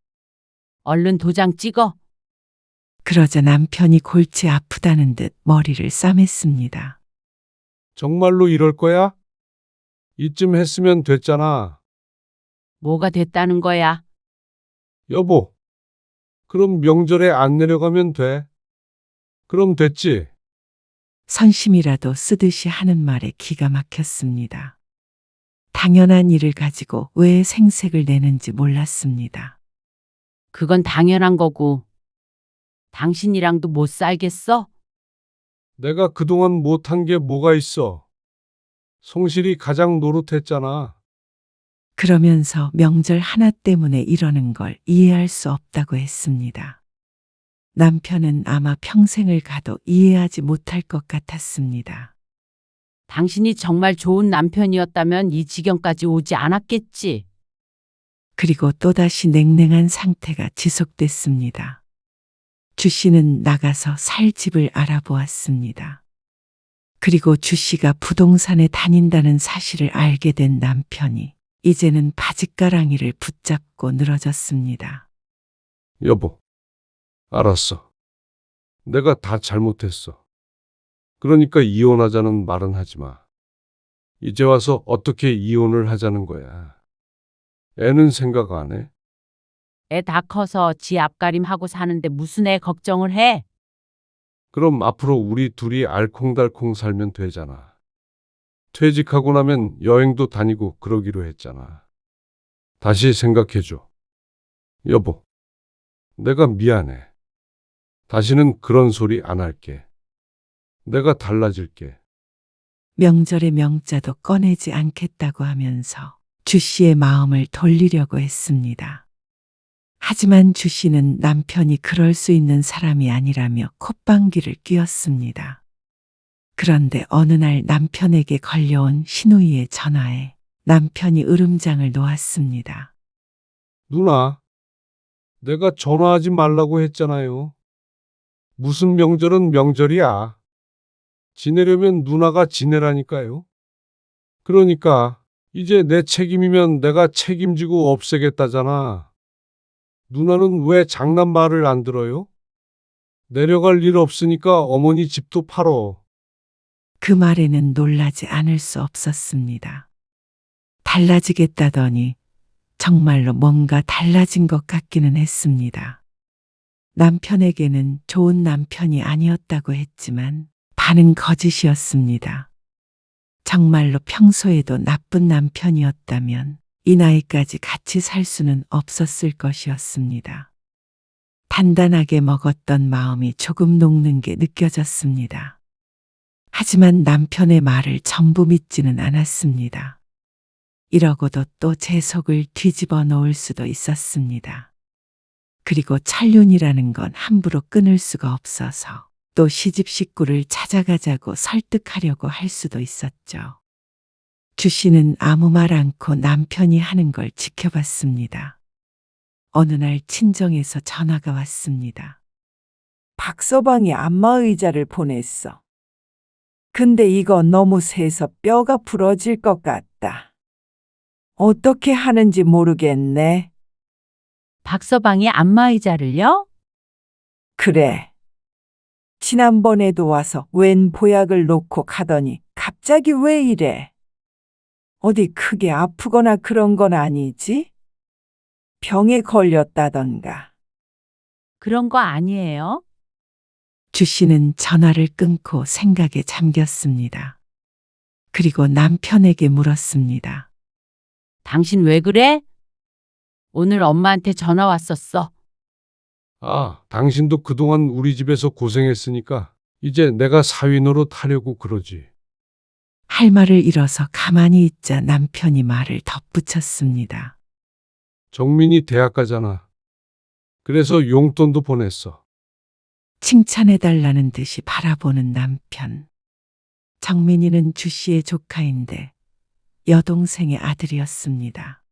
얼른 도장 찍어. 그러자 남편이 골치 아프다는 듯 머리를 싸맸습니다. 정말로 이럴 거야? 이쯤 했으면 됐잖아. 뭐가 됐다는 거야? 여보, 그럼 명절에 안 내려가면 돼. 그럼 됐지? 선심이라도 쓰듯이 하는 말에 기가 막혔습니다. 당연한 일을 가지고 왜 생색을 내는지 몰랐습니다. 그건 당연한 거고. 당신이랑도 못 살겠어? 내가 그동안 못한 게 뭐가 있어? 성실이 가장 노릇했잖아. 그러면서 명절 하나 때문에 이러는 걸 이해할 수 없다고 했습니다. 남편은 아마 평생을 가도 이해하지 못할 것 같았습니다. 당신이 정말 좋은 남편이었다면 이 지경까지 오지 않았겠지. 그리고 또다시 냉랭한 상태가 지속됐습니다. 주 씨는 나가서 살 집을 알아보았습니다. 그리고 주 씨가 부동산에 다닌다는 사실을 알게 된 남편이 이제는 바짓가랑이를 붙잡고 늘어졌습니다. 여보, 알았어. 내가 다 잘못했어. 그러니까 이혼하자는 말은 하지 마. 이제 와서 어떻게 이혼을 하자는 거야. 애는 생각 안 해? 애 다 커서 지 앞가림하고 사는데 무슨 애 걱정을 해? 그럼 앞으로 우리 둘이 알콩달콩 살면 되잖아. 퇴직하고 나면 여행도 다니고 그러기로 했잖아. 다시 생각해줘. 여보, 내가 미안해. 다시는 그런 소리 안 할게. 내가 달라질게. 명절의 명자도 꺼내지 않겠다고 하면서 주 씨의 마음을 돌리려고 했습니다. 하지만 주 씨는 남편이 그럴 수 있는 사람이 아니라며 콧방귀를 뀌었습니다. 그런데 어느 날 남편에게 걸려온 시누이의 전화에 남편이 으름장을 놓았습니다. 누나, 내가 전화하지 말라고 했잖아요. 무슨 명절은 명절이야. 지내려면 누나가 지내라니까요. 그러니까 이제 내 책임이면 내가 책임지고 없애겠다잖아. 누나는 왜 장난 말을 안 들어요? 내려갈 일 없으니까 어머니 집도 팔어. 그 말에는 놀라지 않을 수 없었습니다. 달라지겠다더니 정말로 뭔가 달라진 것 같기는 했습니다. 남편에게는 좋은 남편이 아니었다고 했지만 반은 거짓이었습니다. 정말로 평소에도 나쁜 남편이었다면 이 나이까지 같이 살 수는 없었을 것이었습니다. 단단하게 먹었던 마음이 조금 녹는 게 느껴졌습니다. 하지만 남편의 말을 전부 믿지는 않았습니다. 이러고도 또 제 속을 뒤집어 놓을 수도 있었습니다. 그리고 천륜이라는 건 함부로 끊을 수가 없어서 또 시집 식구를 찾아가자고 설득하려고 할 수도 있었죠. 주 씨는 아무 말 않고 남편이 하는 걸 지켜봤습니다. 어느 날 친정에서 전화가 왔습니다. 박서방이 안마의자를 보냈어. 근데 이거 너무 세서 뼈가 부러질 것 같다. 어떻게 하는지 모르겠네. 박서방이 안마의자를요? 그래. 지난번에도 와서 웬 보약을 놓고 가더니 갑자기 왜 이래? 어디 크게 아프거나 그런 건 아니지? 병에 걸렸다던가. 그런 거 아니에요. 주 씨는 전화를 끊고 생각에 잠겼습니다. 그리고 남편에게 물었습니다. 당신 왜 그래? 오늘 엄마한테 전화 왔었어. 아, 당신도 그동안 우리 집에서 고생했으니까 이제 내가 사위 노릇 하려고 그러지. 할 말을 잃어서 가만히 있자 남편이 말을 덧붙였습니다. 정민이 대학 가잖아. 그래서 용돈도 보냈어. 칭찬해달라는 듯이 바라보는 남편. 정민이는 주 씨의 조카인데 여동생의 아들이었습니다.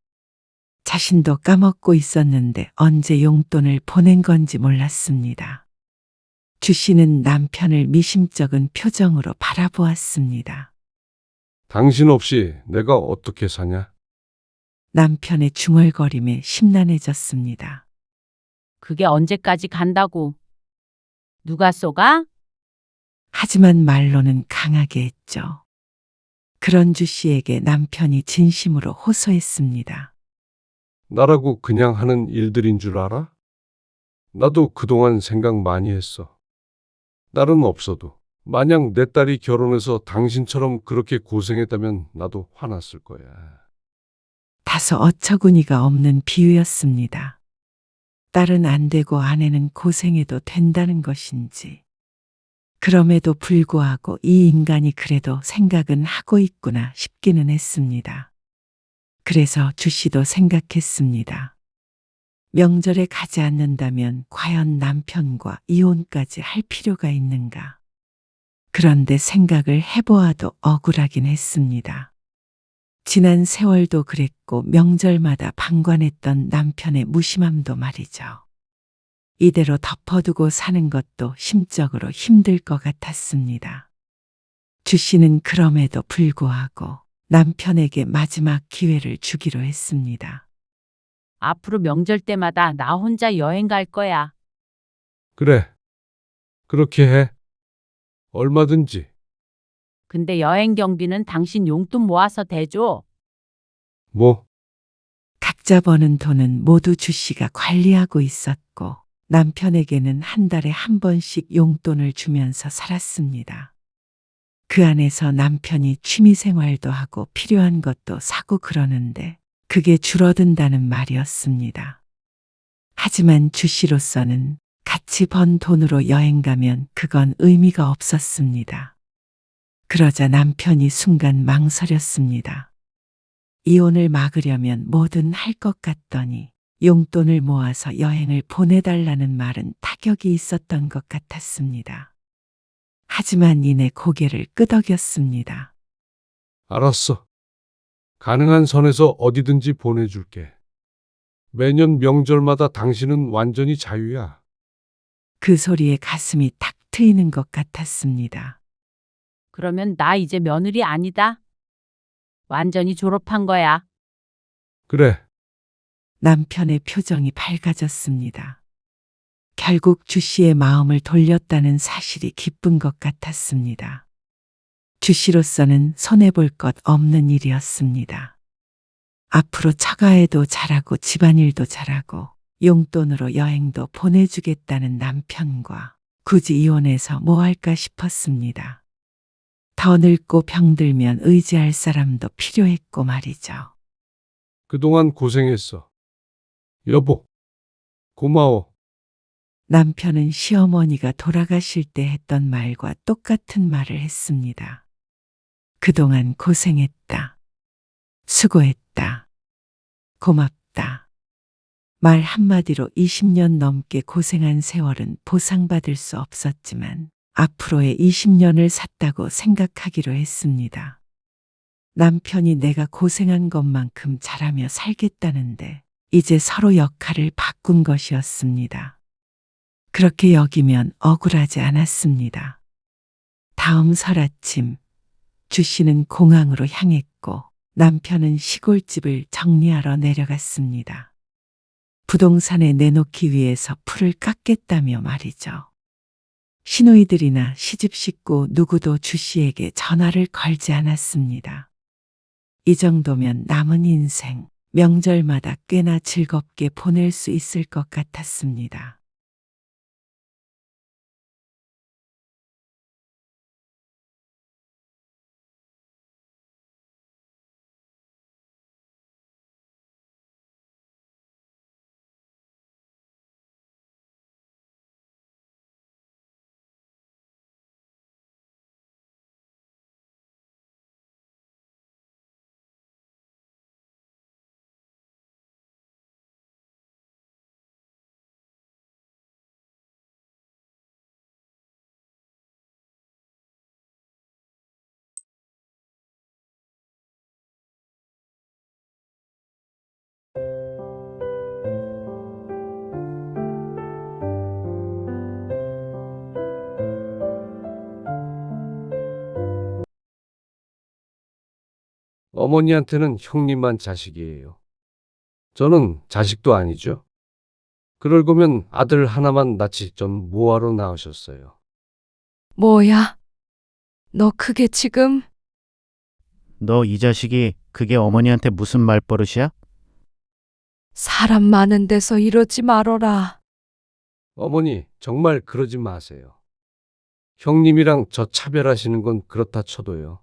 자신도 까먹고 있었는데 언제 용돈을 보낸 건지 몰랐습니다. 주 씨는 남편을 미심쩍은 표정으로 바라보았습니다. 당신 없이 내가 어떻게 사냐? 남편의 중얼거림에 심란해졌습니다. 그게 언제까지 간다고. 누가 쏘가? 하지만 말로는 강하게 했죠. 그런 주 씨에게 남편이 진심으로 호소했습니다. 나라고 그냥 하는 일들인 줄 알아? 나도 그동안 생각 많이 했어. 딸은 없어도 만약 내 딸이 결혼해서 당신처럼 그렇게 고생했다면 나도 화났을 거야. 다소 어처구니가 없는 비유였습니다. 딸은 안 되고 아내는 고생해도 된다는 것인지. 그럼에도 불구하고 이 인간이 그래도 생각은 하고 있구나 싶기는 했습니다. 그래서 주 씨도 생각했습니다. 명절에 가지 않는다면 과연 남편과 이혼까지 할 필요가 있는가? 그런데 생각을 해보아도 억울하긴 했습니다. 지난 세월도 그랬고 명절마다 방관했던 남편의 무심함도 말이죠. 이대로 덮어두고 사는 것도 심적으로 힘들 것 같았습니다. 주 씨는 그럼에도 불구하고 남편에게 마지막 기회를 주기로 했습니다. 앞으로 명절 때마다 나 혼자 여행 갈 거야. 그래. 그렇게 해. 얼마든지. 근데 여행 경비는 당신 용돈 모아서 대줘. 뭐? 각자 버는 돈은 모두 주 씨가 관리하고 있었고 남편에게는 한 달에 한 번씩 용돈을 주면서 살았습니다. 그 안에서 남편이 취미생활도 하고 필요한 것도 사고 그러는데 그게 줄어든다는 말이었습니다. 하지만 주 씨로서는 같이 번 돈으로 여행 가면 그건 의미가 없었습니다. 그러자 남편이 순간 망설였습니다. 이혼을 막으려면 뭐든 할 것 같더니 용돈을 모아서 여행을 보내달라는 말은 타격이 있었던 것 같았습니다. 하지만 이내 고개를 끄덕였습니다. 알았어. 가능한 선에서 어디든지 보내줄게. 매년 명절마다 당신은 완전히 자유야. 그 소리에 가슴이 탁 트이는 것 같았습니다. 그러면 나 이제 며느리 아니다. 완전히 졸업한 거야. 그래. 남편의 표정이 밝아졌습니다. 결국 주 씨의 마음을 돌렸다는 사실이 기쁜 것 같았습니다. 주 씨로서는 손해볼 것 없는 일이었습니다. 앞으로 처가에도 잘하고 집안일도 잘하고 용돈으로 여행도 보내주겠다는 남편과 굳이 이혼해서 뭐 할까 싶었습니다. 더 늙고 병들면 의지할 사람도 필요했고 말이죠. 그동안 고생했어. 여보, 고마워. 남편은 시어머니가 돌아가실 때 했던 말과 똑같은 말을 했습니다. 그동안 고생했다. 수고했다. 고맙다. 말 한마디로 20년 넘게 고생한 세월은 보상받을 수 없었지만 앞으로의 20년을 샀다고 생각하기로 했습니다. 남편이 내가 고생한 것만큼 잘하며 살겠다는데 이제 서로 역할을 바꾼 것이었습니다. 그렇게 여기면 억울하지 않았습니다. 다음 설 아침 주 씨는 공항으로 향했고 남편은 시골집을 정리하러 내려갔습니다. 부동산에 내놓기 위해서 풀을 깎겠다며 말이죠. 시누이들이나 시집 식구 누구도 주 씨에게 전화를 걸지 않았습니다. 이 정도면 남은 인생, 명절마다 꽤나 즐겁게 보낼 수 있을 것 같았습니다. 어머니한테는 형님만 자식이에요. 저는 자식도 아니죠. 그럴 거면 아들 하나만 낳지 전 뭐하러 낳으셨어요. 뭐야? 너 그게 지금 너 이 자식이 그게 어머니한테 무슨 말버릇이야? 사람 많은 데서 이러지 말어라. 어머니, 정말 그러지 마세요. 형님이랑 저 차별하시는 건 그렇다 쳐도요.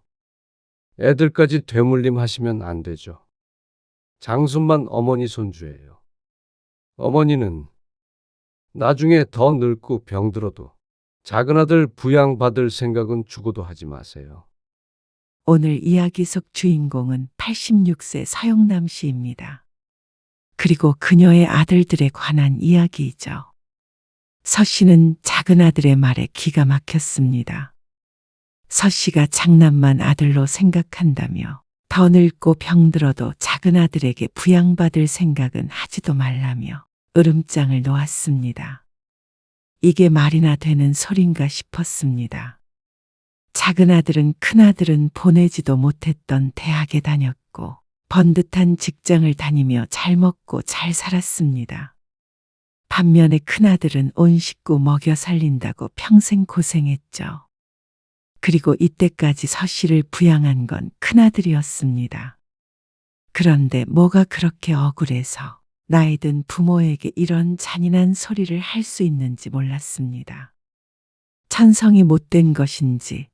애들까지 되물림 하시면 안 되죠. 장순만 어머니 손주예요. 어머니는 나중에 더 늙고 병들어도 작은 아들 부양받을 생각은 죽어도 하지 마세요. 오늘 이야기 속 주인공은 86세 서영남 씨입니다. 그리고 그녀의 아들들에 관한 이야기이죠. 서 씨는 작은 아들의 말에 기가 막혔습니다. 서 씨가 장남만 아들로 생각한다며 더 늙고 병들어도 작은 아들에게 부양받을 생각은 하지도 말라며 으름장을 놓았습니다. 이게 말이나 되는 소린가 싶었습니다. 작은 아들은 큰 아들은 보내지도 못했던 대학에 다녔고 번듯한 직장을 다니며 잘 먹고 잘 살았습니다. 반면에 큰 아들은 온 식구 먹여 살린다고 평생 고생했죠. 그리고 이때까지 서 씨를 부양한 건 큰아들이었습니다. 그런데 뭐가 그렇게 억울해서 나이 든 부모에게 이런 잔인한 소리를 할 수 있는지 몰랐습니다. 천성이 못된 것인지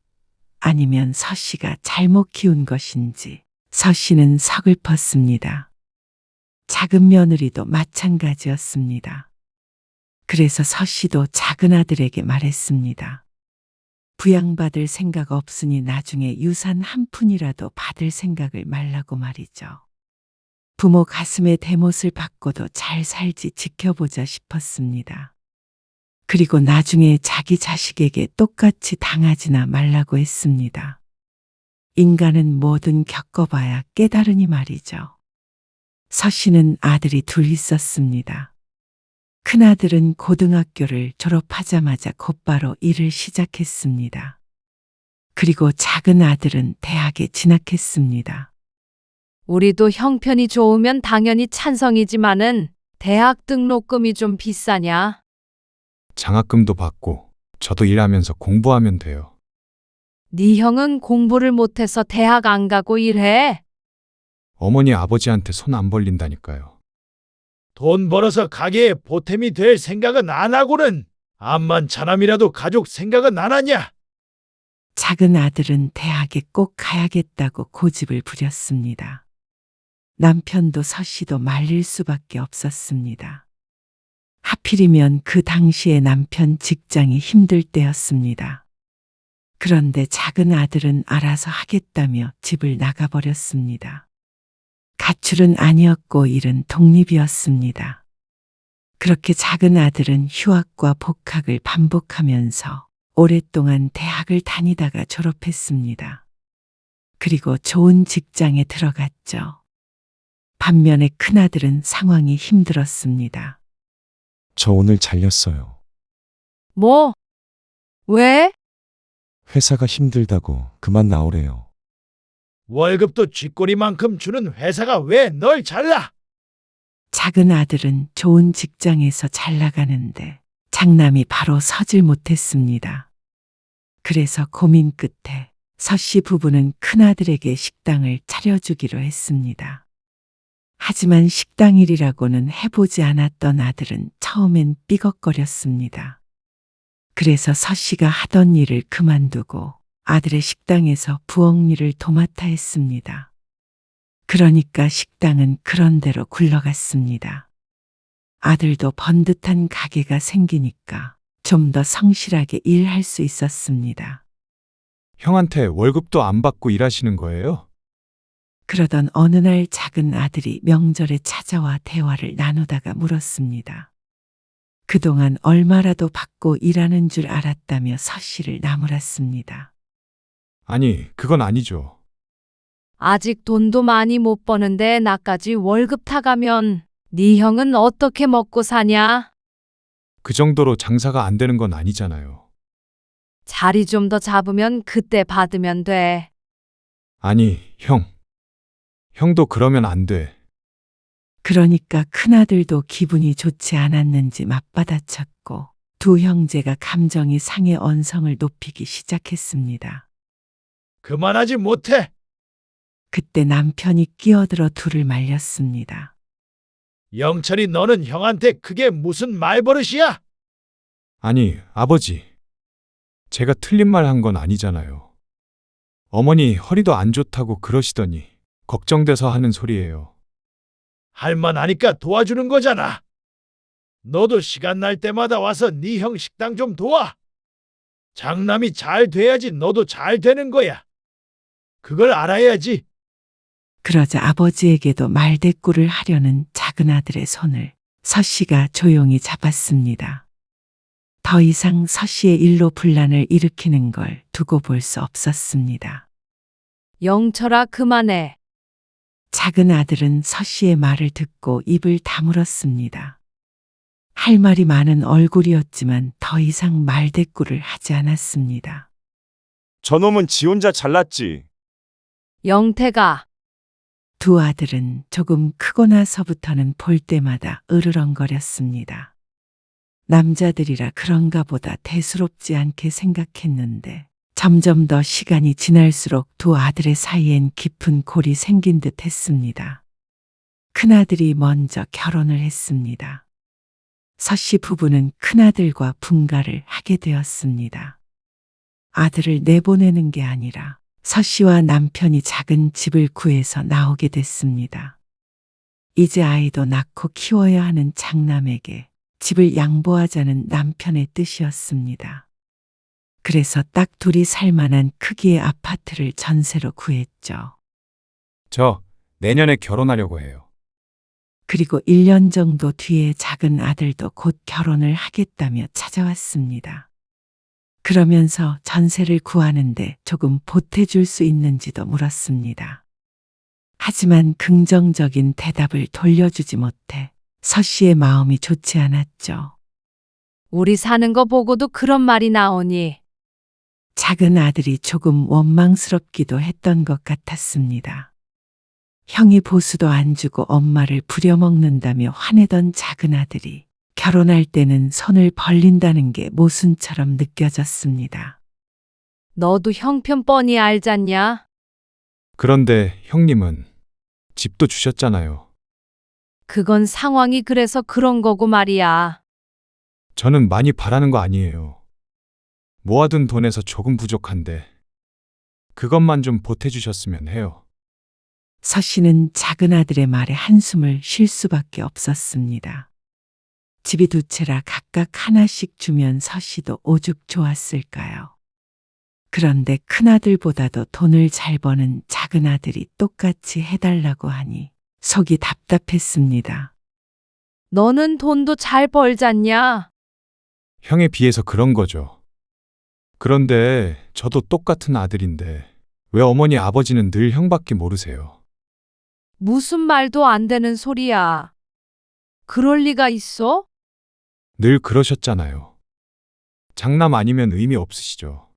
아니면 서 씨가 잘못 키운 것인지 서 씨는 서글펐습니다. 작은 며느리도 마찬가지였습니다. 그래서 서 씨도 작은 아들에게 말했습니다. 부양받을 생각 없으니 나중에 유산 한 푼이라도 받을 생각을 말라고 말이죠. 부모 가슴에 대못을 받고도 잘 살지 지켜보자 싶었습니다. 그리고 나중에 자기 자식에게 똑같이 당하지나 말라고 했습니다. 인간은 뭐든 겪어봐야 깨달으니 말이죠. 서 씨는 아들이 둘 있었습니다. 큰아들은 고등학교를 졸업하자마자 곧바로 일을 시작했습니다. 그리고 작은 아들은 대학에 진학했습니다. 우리도 형편이 좋으면 당연히 찬성이지만은 대학 등록금이 좀 비싸냐? 장학금도 받고 저도 일하면서 공부하면 돼요. 네 형은 공부를 못해서 대학 안 가고 일해? 어머니 아버지한테 손 안 벌린다니까요. 돈 벌어서 가게에 보탬이 될 생각은 안 하고는 암만 차남이라도 가족 생각은 안 하냐? 작은 아들은 대학에 꼭 가야겠다고 고집을 부렸습니다. 남편도 서씨도 말릴 수밖에 없었습니다. 하필이면 그 당시에 남편 직장이 힘들 때였습니다. 그런데 작은 아들은 알아서 하겠다며 집을 나가버렸습니다. 가출은 아니었고 일은 독립이었습니다. 그렇게 작은 아들은 휴학과 복학을 반복하면서 오랫동안 대학을 다니다가 졸업했습니다. 그리고 좋은 직장에 들어갔죠. 반면에 큰아들은 상황이 힘들었습니다. 저 오늘 잘렸어요. 뭐? 왜? 회사가 힘들다고 그만 나오래요. 월급도 쥐꼬리만큼 주는 회사가 왜 널 잘라? 작은 아들은 좋은 직장에서 잘 나가는데 장남이 바로 서질 못했습니다. 그래서 고민 끝에 서씨 부부는 큰아들에게 식당을 차려주기로 했습니다. 하지만 식당 일이라고는 해보지 않았던 아들은 처음엔 삐걱거렸습니다. 그래서 서씨가 하던 일을 그만두고 아들의 식당에서 부엌 일을 도맡아 했습니다. 그러니까 식당은 그런대로 굴러갔습니다. 아들도 번듯한 가게가 생기니까 좀 더 성실하게 일할 수 있었습니다. 형한테 월급도 안 받고 일하시는 거예요? 그러던 어느 날 작은 아들이 명절에 찾아와 대화를 나누다가 물었습니다. 그동안 얼마라도 받고 일하는 줄 알았다며 서씨를 나무랐습니다. 아니, 그건 아니죠. 아직 돈도 많이 못 버는데 나까지 월급 타가면 네 형은 어떻게 먹고 사냐? 그 정도로 장사가 안 되는 건 아니잖아요. 자리 좀 더 잡으면 그때 받으면 돼. 아니, 형도 그러면 안 돼. 그러니까 큰아들도 기분이 좋지 않았는지 맞받아쳤고 두 형제가 감정이 상해 언성을 높이기 시작했습니다. 그만하지 못해. 그때 남편이 끼어들어 둘을 말렸습니다. 영철이 너는 형한테 그게 무슨 말버릇이야? 아니, 아버지. 제가 틀린 말 한 건 아니잖아요. 어머니 허리도 안 좋다고 그러시더니 걱정돼서 하는 소리예요. 할만하니까 도와주는 거잖아. 너도 시간 날 때마다 와서 네 형 식당 좀 도와. 장남이 잘 돼야지 너도 잘 되는 거야. 그걸 알아야지. 그러자 아버지에게도 말대꾸를 하려는 작은 아들의 손을 서씨가 조용히 잡았습니다. 더 이상 서씨의 일로 분란을 일으키는 걸 두고 볼 수 없었습니다. 영철아 그만해. 작은 아들은 서씨의 말을 듣고 입을 다물었습니다. 할 말이 많은 얼굴이었지만 더 이상 말대꾸를 하지 않았습니다. 저놈은 지 혼자 잘났지. 영태가. 두 아들은 조금 크고 나서부터는 볼 때마다 으르렁거렸습니다. 남자들이라 그런가 보다 대수롭지 않게 생각했는데 점점 더 시간이 지날수록 두 아들의 사이엔 깊은 골이 생긴 듯 했습니다. 큰아들이 먼저 결혼을 했습니다. 서씨 부부는 큰아들과 분가를 하게 되었습니다. 아들을 내보내는 게 아니라 서씨와 남편이 작은 집을 구해서 나오게 됐습니다. 이제 아이도 낳고 키워야 하는 장남에게 집을 양보하자는 남편의 뜻이었습니다. 그래서 딱 둘이 살 만한 크기의 아파트를 전세로 구했죠. 저 내년에 결혼하려고 해요. 그리고 1년 정도 뒤에 작은 아들도 곧 결혼을 하겠다며 찾아왔습니다. 그러면서 전세를 구하는데 조금 보태줄 수 있는지도 물었습니다. 하지만 긍정적인 대답을 돌려주지 못해 서씨의 마음이 좋지 않았죠. 우리 사는 거 보고도 그런 말이 나오니. 작은 아들이 조금 원망스럽기도 했던 것 같았습니다. 형이 보수도 안 주고 엄마를 부려먹는다며 화내던 작은 아들이 결혼할 때는 손을 벌린다는 게 모순처럼 느껴졌습니다. 너도 형편 뻔히 알잖냐? 그런데 형님은 집도 주셨잖아요. 그건 상황이 그래서 그런 거고 말이야. 저는 많이 바라는 거 아니에요. 모아둔 돈에서 조금 부족한데 그것만 좀 보태주셨으면 해요. 서 씨는 작은 아들의 말에 한숨을 쉴 수밖에 없었습니다. 집이 두 채라 각각 하나씩 주면 서 씨도 오죽 좋았을까요? 그런데 큰아들보다도 돈을 잘 버는 작은 아들이 똑같이 해달라고 하니 속이 답답했습니다. 너는 돈도 잘 벌잖냐? 형에 비해서 그런 거죠. 그런데 저도 똑같은 아들인데 왜 어머니 아버지는 늘 형밖에 모르세요? 무슨 말도 안 되는 소리야. 그럴 리가 있어? 늘 그러셨잖아요. 장남 아니면 의미 없으시죠.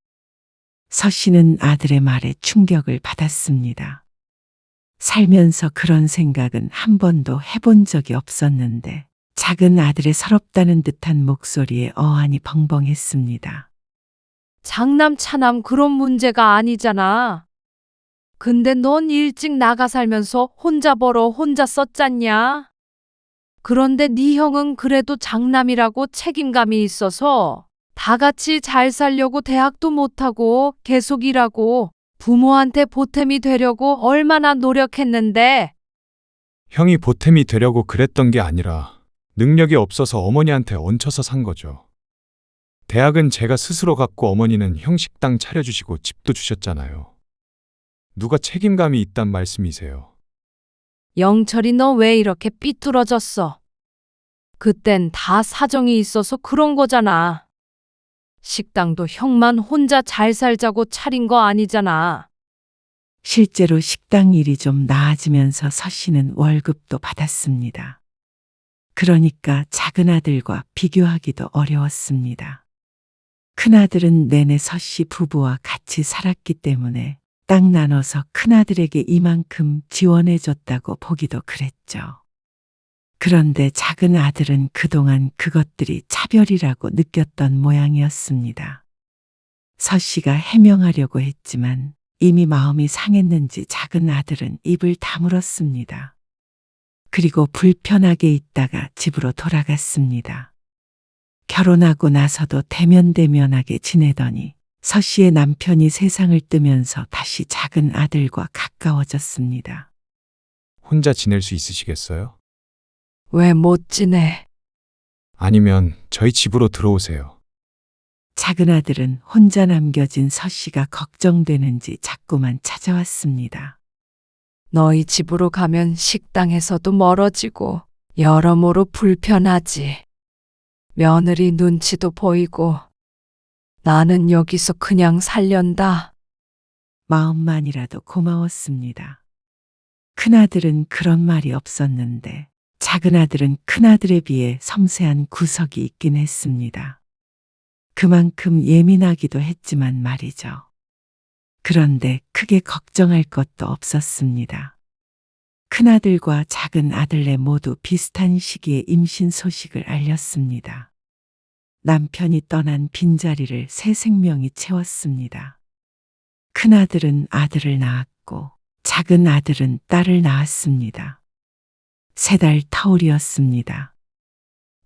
서 씨는 아들의 말에 충격을 받았습니다. 살면서 그런 생각은 한 번도 해본 적이 없었는데 작은 아들의 서럽다는 듯한 목소리에 어안이 벙벙했습니다. 장남 차남 그런 문제가 아니잖아. 근데 넌 일찍 나가 살면서 혼자 벌어 혼자 썼잖냐? 그런데 네 형은 그래도 장남이라고 책임감이 있어서 다 같이 잘 살려고 대학도 못하고 계속 일하고 부모한테 보탬이 되려고 얼마나 노력했는데. 형이 보탬이 되려고 그랬던 게 아니라 능력이 없어서 어머니한테 얹혀서 산 거죠. 대학은 제가 스스로 갔고 어머니는 형 식당 차려주시고 집도 주셨잖아요. 누가 책임감이 있단 말씀이세요? 영철이 너 왜 이렇게 삐뚤어졌어? 그땐 다 사정이 있어서 그런 거잖아. 식당도 형만 혼자 잘 살자고 차린 거 아니잖아. 실제로 식당 일이 좀 나아지면서 서 씨는 월급도 받았습니다. 그러니까 작은 아들과 비교하기도 어려웠습니다. 큰아들은 내내 서 씨 부부와 같이 살았기 때문에 땅 나눠서 큰아들에게 이만큼 지원해줬다고 보기도 그랬죠. 그런데 작은 아들은 그동안 그것들이 차별이라고 느꼈던 모양이었습니다. 서 씨가 해명하려고 했지만 이미 마음이 상했는지 작은 아들은 입을 다물었습니다. 그리고 불편하게 있다가 집으로 돌아갔습니다. 결혼하고 나서도 대면대면하게 지내더니 서 씨의 남편이 세상을 뜨면서 다시 작은 아들과 가까워졌습니다. 혼자 지낼 수 있으시겠어요? 왜 못 지내? 아니면 저희 집으로 들어오세요. 작은 아들은 혼자 남겨진 서 씨가 걱정되는지 자꾸만 찾아왔습니다. 너희 집으로 가면 식당에서도 멀어지고 여러모로 불편하지. 며느리 눈치도 보이고 나는 여기서 그냥 살련다. 마음만이라도 고마웠습니다. 큰아들은 그런 말이 없었는데 작은 아들은 큰아들에 비해 섬세한 구석이 있긴 했습니다. 그만큼 예민하기도 했지만 말이죠. 그런데 크게 걱정할 것도 없었습니다. 큰아들과 작은 아들네 모두 비슷한 시기에 임신 소식을 알렸습니다. 남편이 떠난 빈자리를 새 생명이 채웠습니다. 큰아들은 아들을 낳았고 작은 아들은 딸을 낳았습니다. 3달 터울이었습니다.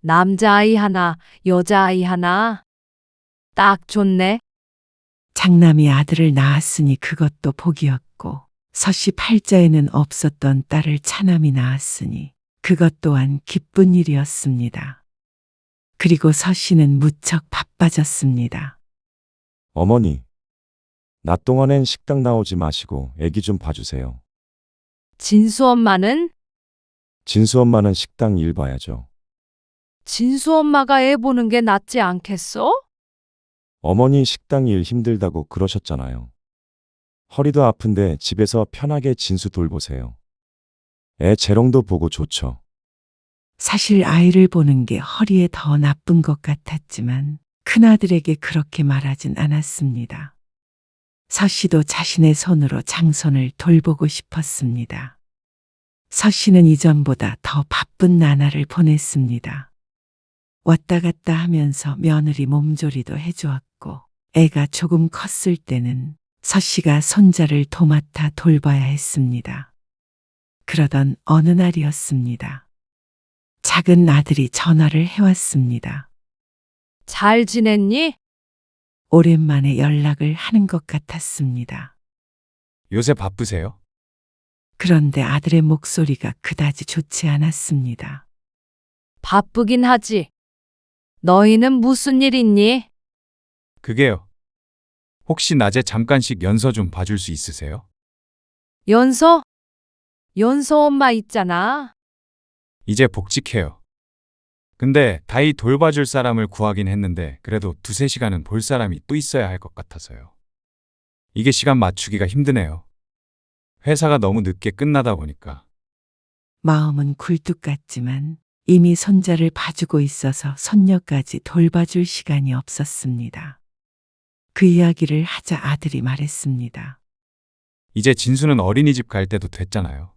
남자아이 하나, 여자아이 하나. 딱 좋네. 장남이 아들을 낳았으니 그것도 복이었고 서 씨 팔자에는 없었던 딸을 차남이 낳았으니 그것 또한 기쁜 일이었습니다. 그리고 서 씨는 무척 바빠졌습니다. 어머니, 낮 동안엔 식당 나오지 마시고 애기 좀 봐주세요. 진수 엄마는? 진수 엄마는 식당 일 봐야죠. 진수 엄마가 애 보는 게 낫지 않겠어? 어머니 식당 일 힘들다고 그러셨잖아요. 허리도 아픈데 집에서 편하게 진수 돌보세요. 애 재롱도 보고 좋죠. 사실 아이를 보는 게 허리에 더 나쁜 것 같았지만 큰아들에게 그렇게 말하진 않았습니다. 서 씨도 자신의 손으로 장손을 돌보고 싶었습니다. 서 씨는 이전보다 더 바쁜 나날을 보냈습니다. 왔다 갔다 하면서 며느리 몸조리도 해주었고 애가 조금 컸을 때는 서 씨가 손자를 도맡아 돌봐야 했습니다. 그러던 어느 날이었습니다. 작은 아들이 전화를 해왔습니다. 잘 지냈니? 오랜만에 연락을 하는 것 같았습니다. 요새 바쁘세요? 그런데 아들의 목소리가 그다지 좋지 않았습니다. 바쁘긴 하지. 너희는 무슨 일 있니? 그게요. 혹시 낮에 잠깐씩 연서 좀 봐줄 수 있으세요? 연서? 연서 엄마 있잖아. 이제 복직해요. 근데 다이 돌봐줄 사람을 구하긴 했는데 그래도 2-3시간은 볼 사람이 또 있어야 할 것 같아서요. 이게 시간 맞추기가 힘드네요. 회사가 너무 늦게 끝나다 보니까. 마음은 굴뚝 같지만 이미 손자를 봐주고 있어서 손녀까지 돌봐줄 시간이 없었습니다. 그 이야기를 하자 아들이 말했습니다. 이제 진수는 어린이집 갈 때도 됐잖아요.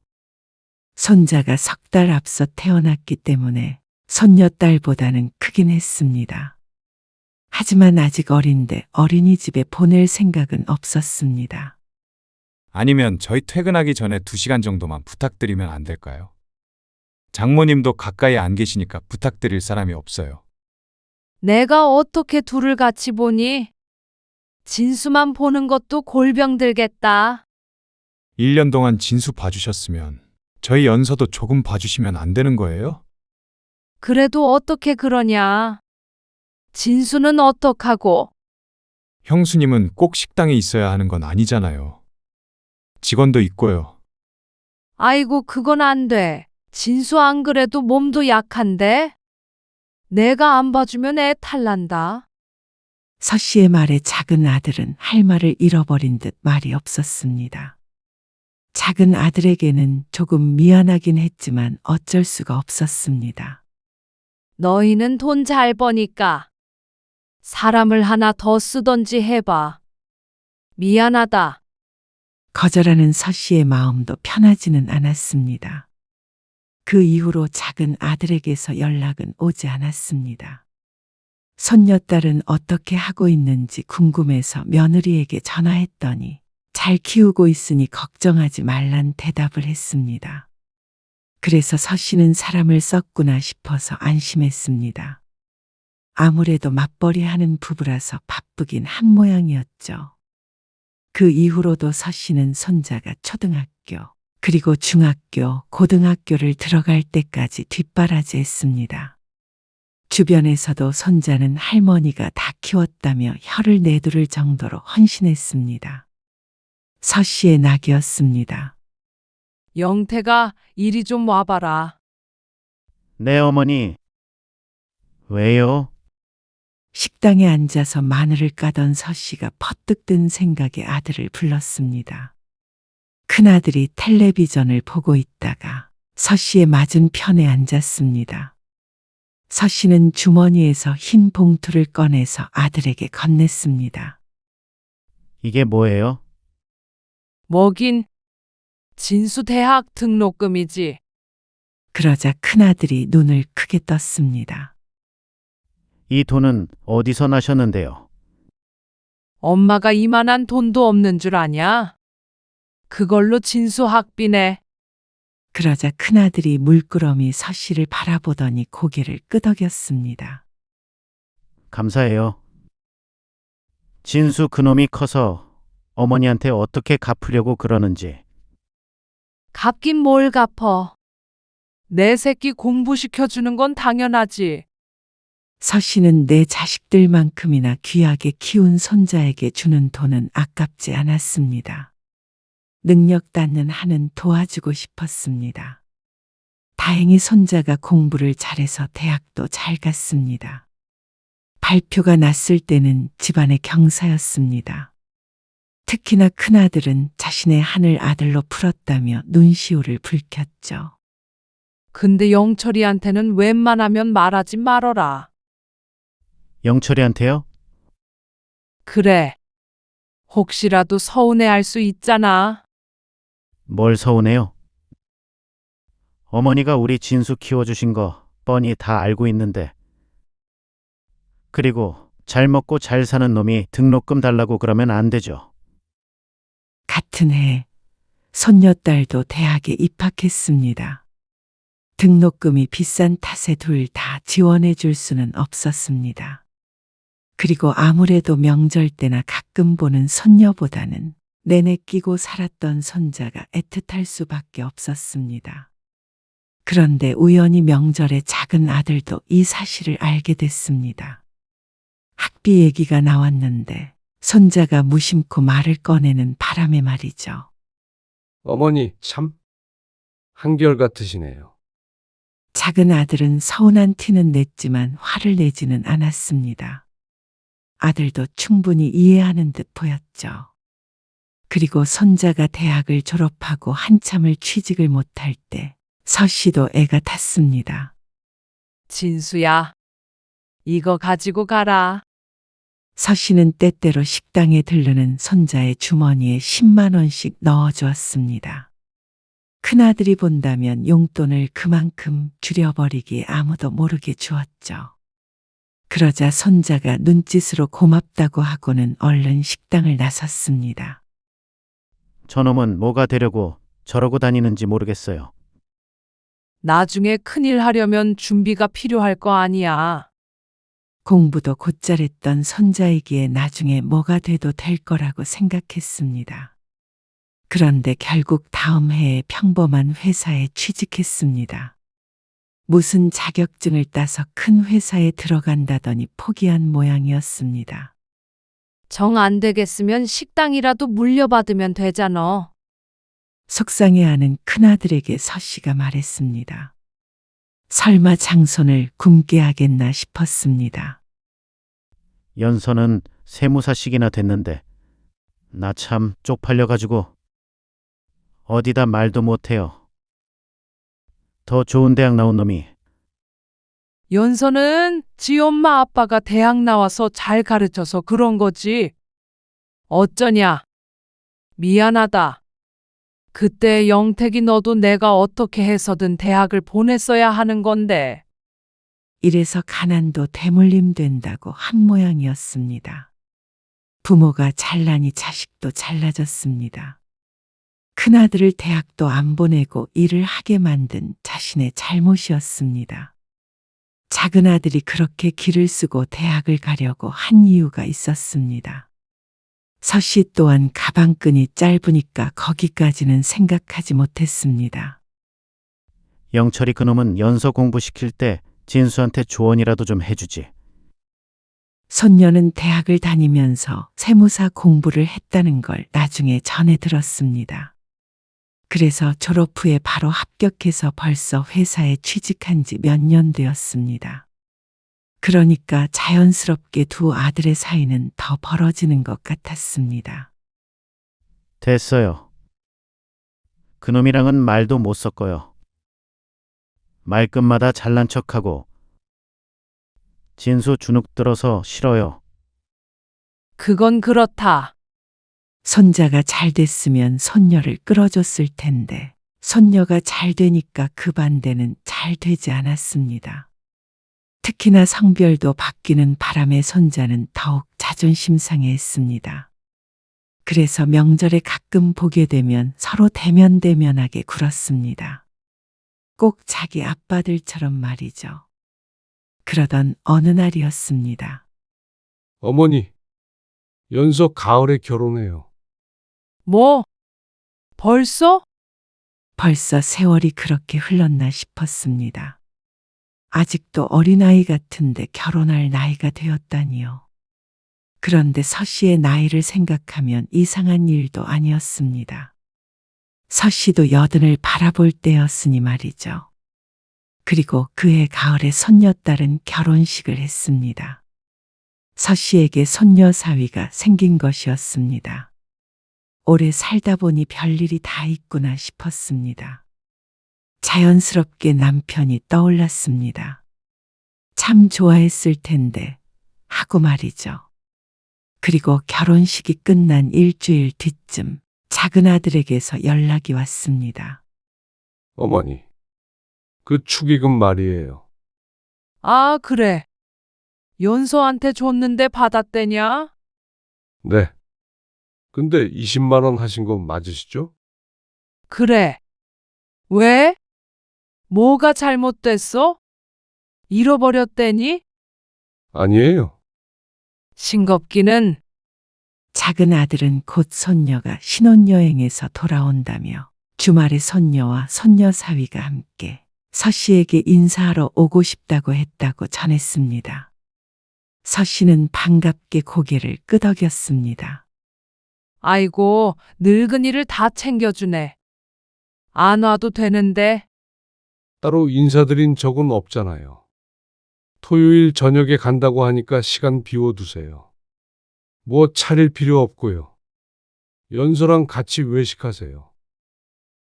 손자가 3달 앞서 태어났기 때문에 손녀딸보다는 크긴 했습니다. 하지만 아직 어린데 어린이집에 보낼 생각은 없었습니다. 아니면 저희 퇴근하기 전에 2시간 정도만 부탁드리면 안 될까요? 장모님도 가까이 안 계시니까 부탁드릴 사람이 없어요. 내가 어떻게 둘을 같이 보니? 진수만 보는 것도 골병 들겠다. 1년 동안 진수 봐주셨으면 저희 연서도 조금 봐주시면 안 되는 거예요? 그래도 어떻게 그러냐. 진수는 어떡하고? 형수님은 꼭 식당에 있어야 하는 건 아니잖아요. 직원도 있고요. 아이고, 그건 안 돼. 진수 안 그래도 몸도 약한데? 내가 안 봐주면 애 탈난다. 서 씨의 말에 작은 아들은 할 말을 잃어버린 듯 말이 없었습니다. 작은 아들에게는 조금 미안하긴 했지만 어쩔 수가 없었습니다. 너희는 돈 잘 버니까 사람을 하나 더 쓰던지 해봐. 미안하다. 거절하는 서 씨의 마음도 편하지는 않았습니다. 그 이후로 작은 아들에게서 연락은 오지 않았습니다. 손녀딸은 어떻게 하고 있는지 궁금해서 며느리에게 전화했더니 잘 키우고 있으니 걱정하지 말란 대답을 했습니다. 그래서 서 씨는 사람을 썼구나 싶어서 안심했습니다. 아무래도 맞벌이 하는 부부라서 바쁘긴 한 모양이었죠. 그 이후로도 서 씨는 손자가 초등학교, 그리고 중학교, 고등학교를 들어갈 때까지 뒷바라지했습니다. 주변에서도 손자는 할머니가 다 키웠다며 혀를 내두를 정도로 헌신했습니다. 서 씨의 낙이었습니다. 영태가 이리 좀 와봐라. 네, 어머니. 왜요? 식당에 앉아서 마늘을 까던 서 씨가 퍼뜩 든 생각에 아들을 불렀습니다. 큰아들이 텔레비전을 보고 있다가 서 씨의 맞은편에 앉았습니다. 서 씨는 주머니에서 흰 봉투를 꺼내서 아들에게 건넸습니다. 이게 뭐예요? 뭐긴 진수 대학 등록금이지. 그러자 큰아들이 눈을 크게 떴습니다. 이 돈은 어디서 나셨는데요? 엄마가 이만한 돈도 없는 줄 아냐? 그걸로 진수 학비네. 그러자 큰아들이 물끄러미 서 씨를 바라보더니 고개를 끄덕였습니다. 감사해요. 진수 그놈이 커서 어머니한테 어떻게 갚으려고 그러는지. 갚긴 뭘 갚어. 내 새끼 공부시켜주는 건 당연하지. 서 씨는 내 자식들만큼이나 귀하게 키운 손자에게 주는 돈은 아깝지 않았습니다. 능력 닿는 한은 도와주고 싶었습니다. 다행히 손자가 공부를 잘해서 대학도 잘 갔습니다. 발표가 났을 때는 집안의 경사였습니다. 특히나 큰아들은 자신의 한을 아들로 풀었다며 눈시울을 붉혔죠. 근데 영철이한테는 웬만하면 말하지 말어라. 영철이한테요? 그래. 혹시라도 서운해할 수 있잖아. 뭘 서운해요? 어머니가 우리 진수 키워주신 거 뻔히 다 알고 있는데. 그리고 잘 먹고 잘 사는 놈이 등록금 달라고 그러면 안 되죠. 같은 해 손녀딸도 대학에 입학했습니다. 등록금이 비싼 탓에 둘 다 지원해 줄 수는 없었습니다. 그리고 아무래도 명절 때나 가끔 보는 손녀보다는 내내 끼고 살았던 손자가 애틋할 수밖에 없었습니다. 그런데 우연히 명절에 작은 아들도 이 사실을 알게 됐습니다. 학비 얘기가 나왔는데 손자가 무심코 말을 꺼내는 바람에 말이죠. 어머니 참 한결같으시네요. 작은 아들은 서운한 티는 냈지만 화를 내지는 않았습니다. 아들도 충분히 이해하는 듯 보였죠. 그리고 손자가 대학을 졸업하고 한참을 취직을 못할 때 서씨도 애가 탔습니다. 진수야, 이거 가지고 가라. 서씨는 때때로 식당에 들르는 손자의 주머니에 10만 원씩 넣어주었습니다. 큰아들이 본다면 용돈을 그만큼 줄여버리기에 아무도 모르게 주었죠. 그러자 손자가 눈짓으로 고맙다고 하고는 얼른 식당을 나섰습니다. 저놈은 뭐가 되려고 저러고 다니는지 모르겠어요. 나중에 큰일 하려면 준비가 필요할 거 아니야. 공부도 곧잘했던 손자이기에 나중에 뭐가 돼도 될 거라고 생각했습니다. 그런데 결국 다음 해에 평범한 회사에 취직했습니다. 무슨 자격증을 따서 큰 회사에 들어간다더니 포기한 모양이었습니다. 정 안 되겠으면 식당이라도 물려받으면 되잖아. 속상해하는 큰아들에게 서씨가 말했습니다. 설마 장손을 굶게 하겠나 싶었습니다. 연서는 세무사식이나 됐는데 나 참 쪽팔려가지고 어디다 말도 못해요. 더 좋은 대학 나온 놈이 연서는 지 엄마 아빠가 대학 나와서 잘 가르쳐서 그런 거지. 어쩌냐. 미안하다. 그때 영택이 너도 내가 어떻게 해서든 대학을 보냈어야 하는 건데. 이래서 가난도 대물림 된다고 한 모양이었습니다. 부모가 잘나니 자식도 잘나졌습니다. 큰아들을 대학도 안 보내고 일을 하게 만든 자신의 잘못이었습니다. 작은 아들이 그렇게 길을 쓰고 대학을 가려고 한 이유가 있었습니다. 서씨 또한 가방끈이 짧으니까 거기까지는 생각하지 못했습니다. 영철이 그놈은 연서 공부시킬 때 진수한테 조언이라도 좀 해주지. 손녀는 대학을 다니면서 세무사 공부를 했다는 걸 나중에 전해 들었습니다. 그래서 졸업 후에 바로 합격해서 벌써 회사에 취직한 지 몇 년 되었습니다. 그러니까 자연스럽게 두 아들의 사이는 더 벌어지는 것 같았습니다. 됐어요. 그놈이랑은 말도 못 섞어요. 말끝마다 잘난 척하고 진수 주눅 들어서 싫어요. 그건 그렇다. 손자가 잘 됐으면 손녀를 끌어줬을 텐데 손녀가 잘 되니까 그 반대는 잘 되지 않았습니다. 특히나 성별도 바뀌는 바람에 손자는 더욱 자존심 상해했습니다. 그래서 명절에 가끔 보게 되면 서로 대면대면하게 굴었습니다. 꼭 자기 아빠들처럼 말이죠. 그러던 어느 날이었습니다. 어머니, 연서 가을에 결혼해요. 뭐? 벌써? 벌써 세월이 그렇게 흘렀나 싶었습니다. 아직도 어린아이 같은데 결혼할 나이가 되었다니요. 그런데 서씨의 나이를 생각하면 이상한 일도 아니었습니다. 서씨도 여든을 바라볼 때였으니 말이죠. 그리고 그해 가을에 손녀딸은 결혼식을 했습니다. 서씨에게 손녀 사위가 생긴 것이었습니다. 오래 살다 보니 별일이 다 있구나 싶었습니다. 자연스럽게 남편이 떠올랐습니다. 참 좋아했을 텐데 하고 말이죠. 그리고 결혼식이 끝난 일주일 뒤쯤 작은 아들에게서 연락이 왔습니다. 어머니, 그 축의금 말이에요. 아, 그래. 연서한테 줬는데 받았대냐? 네. 근데 20만 원 하신 거 맞으시죠? 그래. 왜? 뭐가 잘못됐어? 잃어버렸대니? 아니에요. 싱겁기는. 작은 아들은 곧 손녀가 신혼여행에서 돌아온다며 주말에 손녀와 손녀 사위가 함께 서 씨에게 인사하러 오고 싶다고 했다고 전했습니다. 서 씨는 반갑게 고개를 끄덕였습니다. 아이고, 늙은이를 다 챙겨주네. 안 와도 되는데. 따로 인사드린 적은 없잖아요. 토요일 저녁에 간다고 하니까 시간 비워두세요. 뭐 차릴 필요 없고요. 연서랑 같이 외식하세요.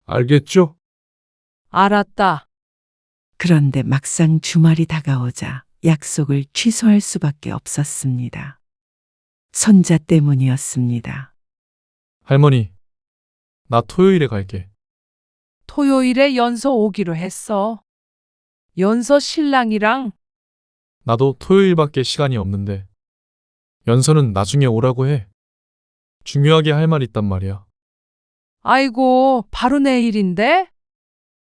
알겠죠? 알았다. 그런데 막상 주말이 다가오자 약속을 취소할 수밖에 없었습니다. 손자 때문이었습니다. 할머니, 나 토요일에 갈게. 토요일에 연서 오기로 했어. 연서 신랑이랑. 나도 토요일밖에 시간이 없는데. 연서는 나중에 오라고 해. 중요하게 할 말 있단 말이야. 아이고, 바로 내일인데?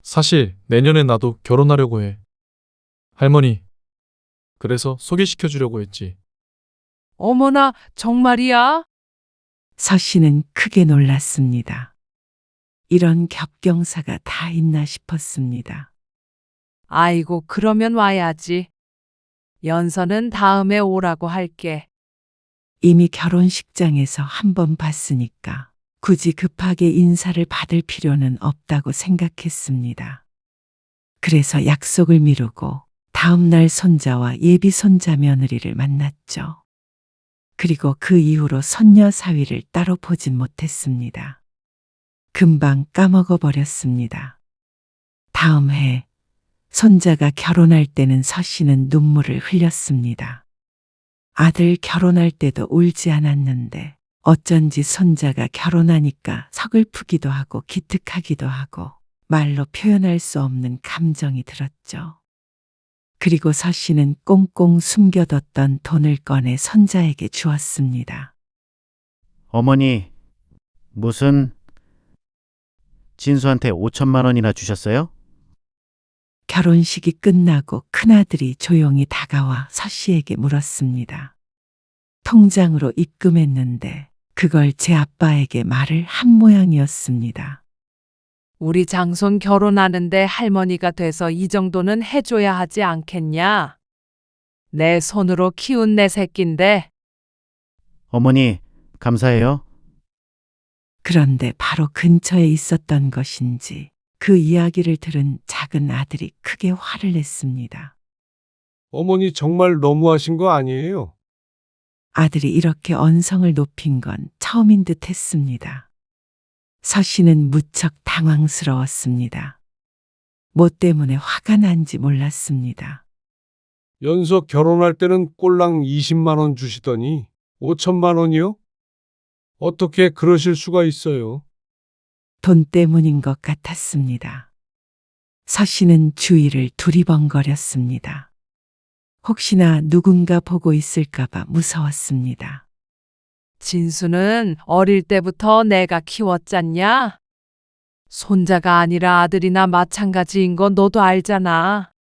사실 내년에 나도 결혼하려고 해. 할머니, 그래서 소개시켜 주려고 했지. 어머나, 정말이야? 서 씨는 크게 놀랐습니다. 이런 겹경사가 다 있나 싶었습니다. 아이고, 그러면 와야지. 연서는 다음에 오라고 할게. 이미 결혼식장에서 한 번 봤으니까 굳이 급하게 인사를 받을 필요는 없다고 생각했습니다. 그래서 약속을 미루고 다음 날 손자와 예비 손자 며느리를 만났죠. 그리고 그 이후로 손녀 사위를 따로 보진 못했습니다. 금방 까먹어 버렸습니다. 다음 해 손자가 결혼할 때는 서 씨는 눈물을 흘렸습니다. 아들 결혼할 때도 울지 않았는데 어쩐지 손자가 결혼하니까 서글프기도 하고 기특하기도 하고 말로 표현할 수 없는 감정이 들었죠. 그리고 서 씨는 꽁꽁 숨겨뒀던 돈을 꺼내 손자에게 주었습니다. 어머니, 무슨 진수한테 5천만 원이나 주셨어요? 결혼식이 끝나고 큰아들이 조용히 다가와 서 씨에게 물었습니다. 통장으로 입금했는데 그걸 제 아빠에게 말을 한 모양이었습니다. 우리 장손 결혼하는데 할머니가 돼서 이 정도는 해줘야 하지 않겠냐? 내 손으로 키운 내 새끼인데. 어머니, 감사해요. 그런데 바로 근처에 있었던 것인지 그 이야기를 들은 작은 아들이 크게 화를 냈습니다. 어머니 정말 너무하신 거 아니에요? 아들이 이렇게 언성을 높인 건 처음인 듯 했습니다. 서 씨는 무척 당황스러웠습니다. 뭐 때문에 화가 난지 몰랐습니다. 연서 결혼할 때는 꼴랑 20만 원 주시더니 5천만 원이요? 어떻게 그러실 수가 있어요? 돈 때문인 것 같았습니다. 서 씨는 주위를 두리번거렸습니다. 혹시나 누군가 보고 있을까봐 무서웠습니다. 진수는 어릴 때부터 내가 키웠잖냐? 손자가 아니라 아들이나 마찬가지인 거 너도 알잖아.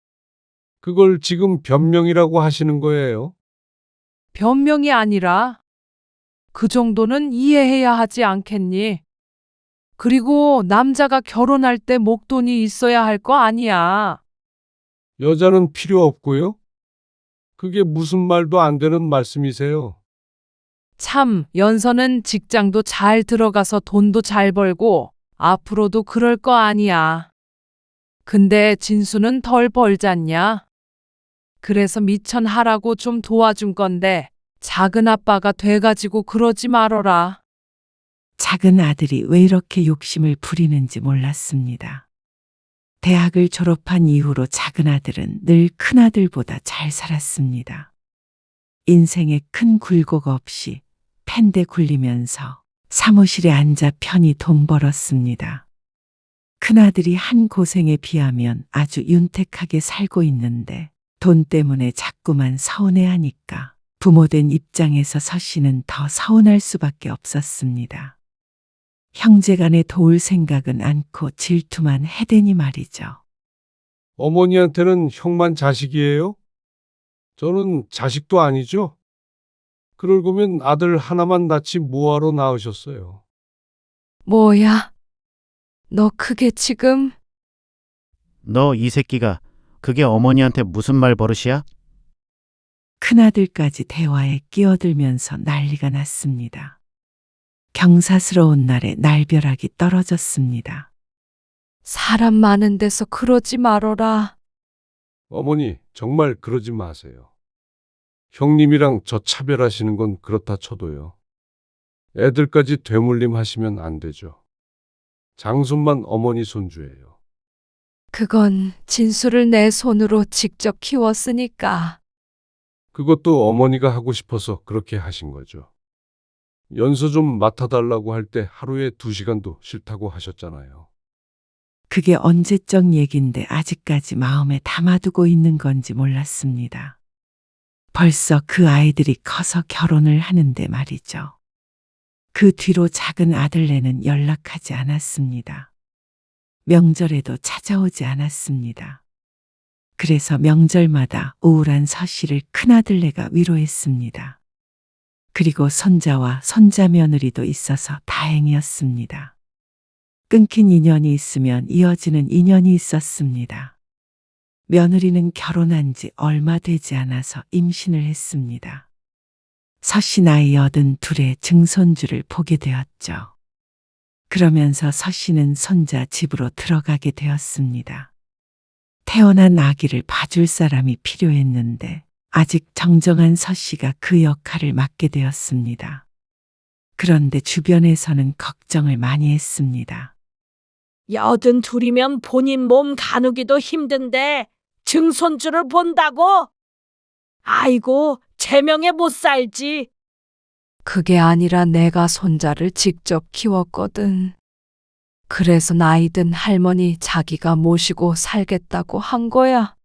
그걸 지금 변명이라고 하시는 거예요? 변명이 아니라 그 정도는 이해해야 하지 않겠니? 그리고 남자가 결혼할 때 목돈이 있어야 할 거 아니야. 여자는 필요 없고요? 그게 무슨 말도 안 되는 말씀이세요? 참, 연서는 직장도 잘 들어가서 돈도 잘 벌고 앞으로도 그럴 거 아니야. 근데 진수는 덜 벌잖냐? 그래서 미천하라고 좀 도와준 건데 작은 아빠가 돼가지고 그러지 말어라. 작은 아들이 왜 이렇게 욕심을 부리는지 몰랐습니다. 대학을 졸업한 이후로 작은 아들은 늘 큰아들보다 잘 살았습니다. 인생에 큰 굴곡 없이 펜대 굴리면서 사무실에 앉아 편히 돈 벌었습니다. 큰아들이 한 고생에 비하면 아주 윤택하게 살고 있는데 돈 때문에 자꾸만 서운해하니까 부모된 입장에서 서 씨는 더 서운할 수밖에 없었습니다. 형제간에 도울 생각은 않고 질투만 해대니 말이죠. 어머니한테는 형만 자식이에요? 저는 자식도 아니죠? 그럴 거면 아들 하나만 낳지 뭐하러 낳으셨어요? 뭐야? 너 그게 지금 너 이 새끼가 그게 어머니한테 무슨 말 버릇이야? 큰아들까지 대화에 끼어들면서 난리가 났습니다. 경사스러운 날에 날벼락이 떨어졌습니다. 사람 많은 데서 그러지 말어라. 어머니, 정말 그러지 마세요. 형님이랑 저 차별하시는 건 그렇다 쳐도요. 애들까지 되물림 하시면 안 되죠. 장손만 어머니 손주예요. 그건 진수를 내 손으로 직접 키웠으니까. 그것도 어머니가 하고 싶어서 그렇게 하신 거죠. 연서 좀 맡아달라고 할 때 하루에 2시간도 싫다고 하셨잖아요. 그게 언제적 얘긴데 아직까지 마음에 담아두고 있는 건지 몰랐습니다. 벌써 그 아이들이 커서 결혼을 하는데 말이죠. 그 뒤로 작은 아들네는 연락하지 않았습니다. 명절에도 찾아오지 않았습니다. 그래서 명절마다 우울한 서씨를 큰아들네가 위로했습니다. 그리고 손자와 손자 며느리도 있어서 다행이었습니다. 끊긴 인연이 있으면 이어지는 인연이 있었습니다. 며느리는 결혼한 지 얼마 되지 않아서 임신을 했습니다. 서씨 나이 82의 증손주를 보게 되었죠. 그러면서 서씨는 손자 집으로 들어가게 되었습니다. 태어난 아기를 봐줄 사람이 필요했는데 아직 정정한 서씨가 그 역할을 맡게 되었습니다. 그런데 주변에서는 걱정을 많이 했습니다. 82이면 본인 몸 가누기도 힘든데 증손주를 본다고? 아이고, 제명에 못 살지. 그게 아니라 내가 손자를 직접 키웠거든. 그래서 나이 든 할머니 자기가 모시고 살겠다고 한 거야.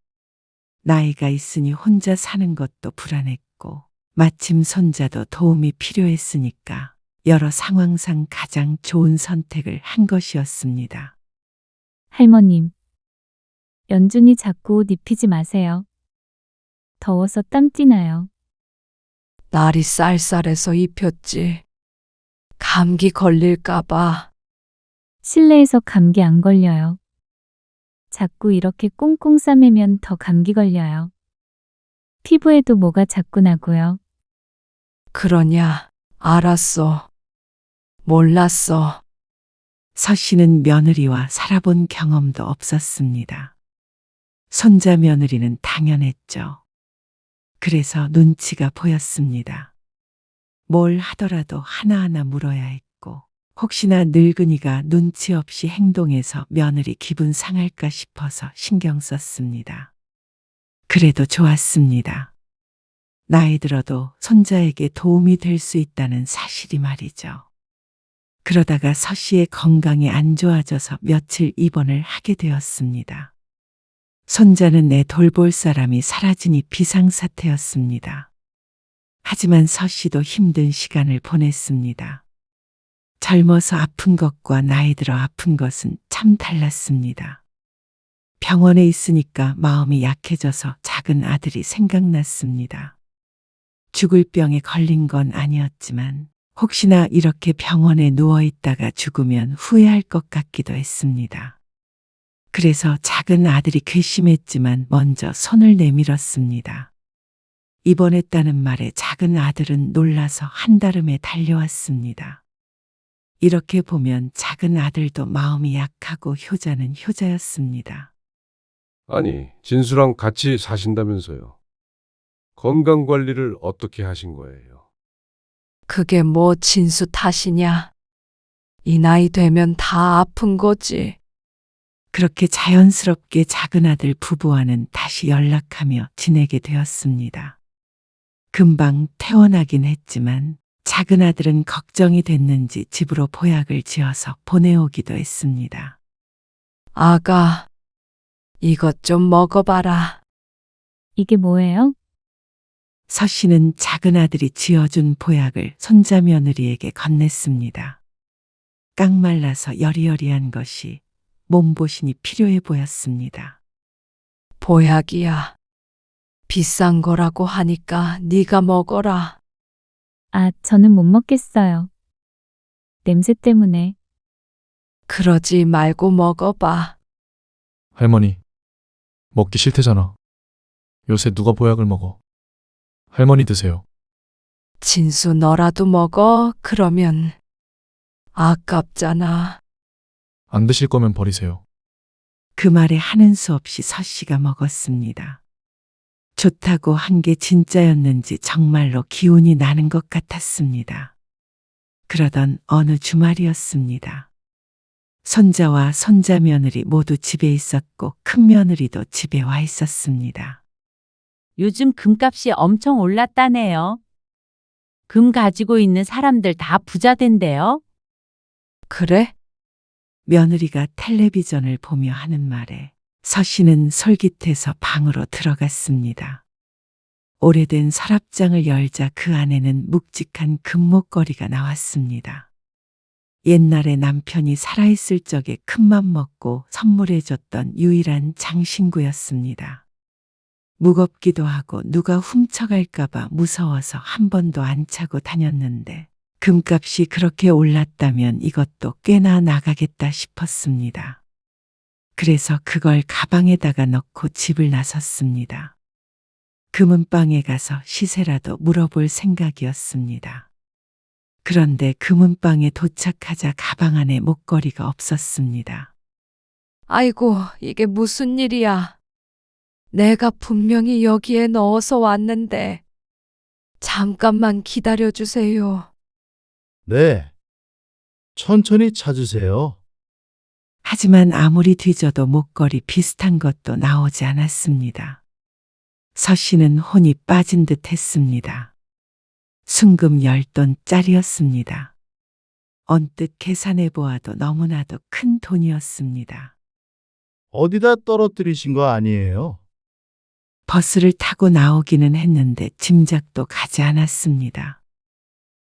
나이가 있으니 혼자 사는 것도 불안했고 마침 손자도 도움이 필요했으니까 여러 상황상 가장 좋은 선택을 한 것이었습니다. 할머님, 연준이 자꾸 옷 입히지 마세요. 더워서 땀 띠나요. 날이 쌀쌀해서 입혔지. 감기 걸릴까봐. 실내에서 감기 안 걸려요. 자꾸 이렇게 꽁꽁 싸매면 더 감기 걸려요. 피부에도 뭐가 자꾸 나고요. 그러냐? 알았어. 몰랐어. 서씨는 며느리와 살아본 경험도 없었습니다. 손자 며느리는 당연했죠. 그래서 눈치가 보였습니다. 뭘 하더라도 하나하나 물어야 했고 혹시나 늙은이가 눈치 없이 행동해서 며느리 기분 상할까 싶어서 신경 썼습니다. 그래도 좋았습니다. 나이 들어도 손자에게 도움이 될 수 있다는 사실이 말이죠. 그러다가 서씨의 건강이 안 좋아져서 며칠 입원을 하게 되었습니다. 손자는 내 돌볼 사람이 사라지니 비상사태였습니다. 하지만 서씨도 힘든 시간을 보냈습니다. 젊어서 아픈 것과 나이 들어 아픈 것은 참 달랐습니다. 병원에 있으니까 마음이 약해져서 작은 아들이 생각났습니다. 죽을 병에 걸린 건 아니었지만 혹시나 이렇게 병원에 누워 있다가 죽으면 후회할 것 같기도 했습니다. 그래서 작은 아들이 괘씸했지만 먼저 손을 내밀었습니다. 입원했다는 말에 작은 아들은 놀라서 한달음에 달려왔습니다. 이렇게 보면 작은 아들도 마음이 약하고 효자는 효자였습니다. 아니, 진수랑 같이 사신다면서요. 건강관리를 어떻게 하신 거예요? 그게 뭐 진수 탓이냐? 이 나이 되면 다 아픈 거지. 그렇게 자연스럽게 작은 아들 부부와는 다시 연락하며 지내게 되었습니다. 금방 퇴원하긴 했지만 작은 아들은 걱정이 됐는지 집으로 보약을 지어서 보내오기도 했습니다. 아가, 이것 좀 먹어봐라. 이게 뭐예요? 서씨는 작은 아들이 지어준 보약을 손자 며느리에게 건넸습니다. 깡말라서 여리여리한 것이 몸보신이 필요해 보였습니다. 보약이야. 비싼 거라고 하니까 네가 먹어라. 아, 저는 못 먹겠어요. 냄새 때문에. 그러지 말고 먹어봐. 할머니, 먹기 싫대잖아. 요새 누가 보약을 먹어? 할머니 드세요. 진수 너라도 먹어. 그러면 아깝잖아. 안 드실 거면 버리세요. 그 말에 하는 수 없이 서씨가 먹었습니다. 좋다고 한 게 진짜였는지 정말로 기운이 나는 것 같았습니다. 그러던 어느 주말이었습니다. 손자와 손자 며느리 모두 집에 있었고 큰 며느리도 집에 와 있었습니다. 요즘 금값이 엄청 올랐다네요. 금 가지고 있는 사람들 다 부자 된대요. 그래? 며느리가 텔레비전을 보며 하는 말에 서씨는 솔깃해서 방으로 들어갔습니다. 오래된 서랍장을 열자 그 안에는 묵직한 금목걸이가 나왔습니다. 옛날에 남편이 살아있을 적에 큰맘 먹고 선물해줬던 유일한 장신구였습니다. 무겁기도 하고 누가 훔쳐갈까봐 무서워서 한 번도 안 차고 다녔는데 금값이 그렇게 올랐다면 이것도 꽤나 나가겠다 싶었습니다. 그래서 그걸 가방에다가 넣고 집을 나섰습니다. 금은방에 가서 시세라도 물어볼 생각이었습니다. 그런데 금은방에 도착하자 가방 안에 목걸이가 없었습니다. 아이고, 이게 무슨 일이야. 내가 분명히 여기에 넣어서 왔는데. 잠깐만 기다려 주세요. 네. 천천히 찾으세요. 하지만 아무리 뒤져도 목걸이 비슷한 것도 나오지 않았습니다. 서씨는 혼이 빠진 듯 했습니다. 순금 10돈짜리였습니다. 언뜻 계산해 보아도 너무나도 큰 돈이었습니다. 어디다 떨어뜨리신 거 아니에요? 버스를 타고 나오기는 했는데 짐작도 가지 않았습니다.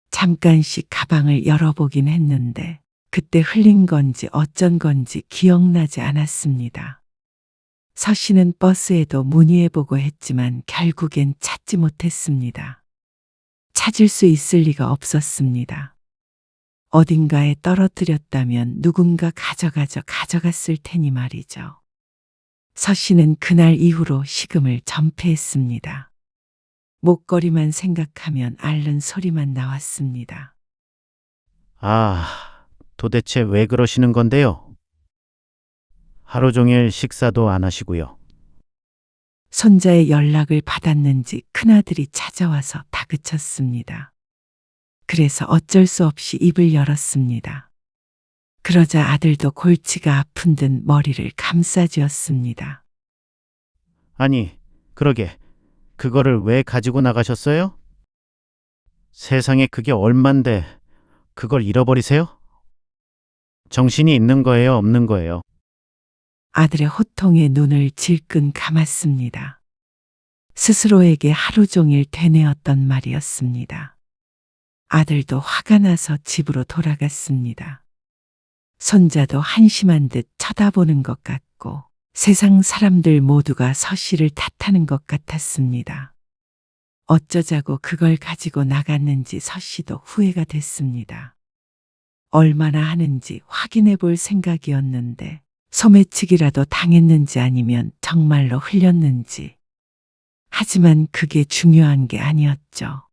잠깐씩 가방을 열어보긴 했는데 그때 흘린 건지 어쩐 건지 기억나지 않았습니다. 서씨는 버스에도 문의해보고 했지만 결국엔 찾지 못했습니다. 찾을 수 있을 리가 없었습니다. 어딘가에 떨어뜨렸다면 누군가 가져갔을 테니 말이죠. 서씨는 그날 이후로 식음을 전폐했습니다. 목걸이만 생각하면 앓는 소리만 나왔습니다. 아, 도대체 왜 그러시는 건데요? 하루 종일 식사도 안 하시고요. 손자의 연락을 받았는지 큰아들이 찾아와서 다그쳤습니다. 그래서 어쩔 수 없이 입을 열었습니다. 그러자 아들도 골치가 아픈 듯 머리를 감싸쥐었습니다. 아니, 그러게. 그거를 왜 가지고 나가셨어요? 세상에 그게 얼만데 그걸 잃어버리세요? 정신이 있는 거예요, 없는 거예요? 아들의 호통에 눈을 질끈 감았습니다. 스스로에게 하루 종일 되뇌었던 말이었습니다. 아들도 화가 나서 집으로 돌아갔습니다. 손자도 한심한 듯 쳐다보는 것 같고 세상 사람들 모두가 서씨를 탓하는 것 같았습니다. 어쩌자고 그걸 가지고 나갔는지 서씨도 후회가 됐습니다. 얼마나 하는지 확인해 볼 생각이었는데 소매치기라도 당했는지 아니면 정말로 흘렸는지. 하지만 그게 중요한 게 아니었죠.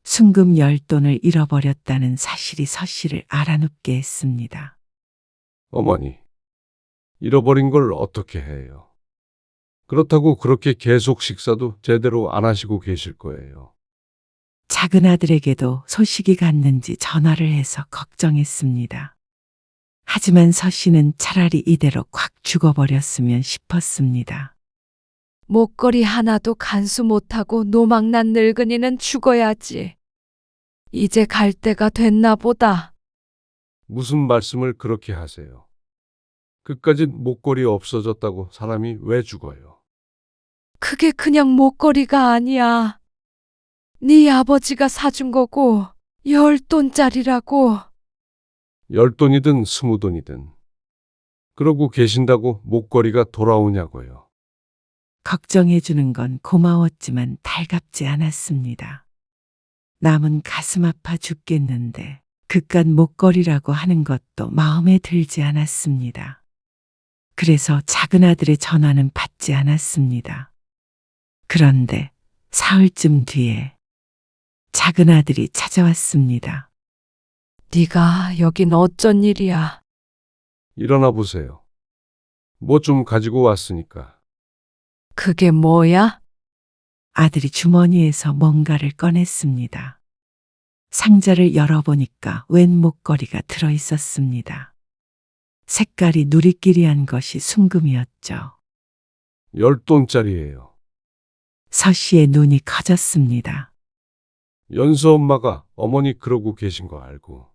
순금 10돈을 잃어버렸다는 사실이 서씨를 알아눕게 했습니다. 어머니, 잃어버린 걸 어떻게 해요? 그렇다고 그렇게 계속 식사도 제대로 안 하시고 계실 거예요. 작은 아들에게도 소식이 갔는지 전화를 해서 걱정했습니다. 하지만 서씨는 차라리 이대로 콱 죽어버렸으면 싶었습니다. 목걸이 하나도 간수 못하고 노망난 늙은이는 죽어야지. 이제 갈 때가 됐나 보다. 무슨 말씀을 그렇게 하세요? 그까짓 목걸이 없어졌다고 사람이 왜 죽어요? 그게 그냥 목걸이가 아니야. 네 아버지가 사준 거고 10돈짜리라고. 10돈이든 20돈이든. 그러고 계신다고 목걸이가 돌아오냐고요. 걱정해주는 건 고마웠지만 달갑지 않았습니다. 남은 가슴 아파 죽겠는데 그깟 목걸이라고 하는 것도 마음에 들지 않았습니다. 그래서 작은 아들의 전화는 받지 않았습니다. 그런데 사흘쯤 뒤에 작은 아들이 찾아왔습니다. 네가 여긴 어쩐 일이야? 일어나 보세요. 뭐 좀 가지고 왔으니까. 그게 뭐야? 아들이 주머니에서 뭔가를 꺼냈습니다. 상자를 열어보니까 웬 목걸이가 들어 있었습니다. 색깔이 누리끼리한 것이 순금이었죠. 10돈짜리예요. 서 씨의 눈이 커졌습니다. 연서 엄마가 어머니 그러고 계신 거 알고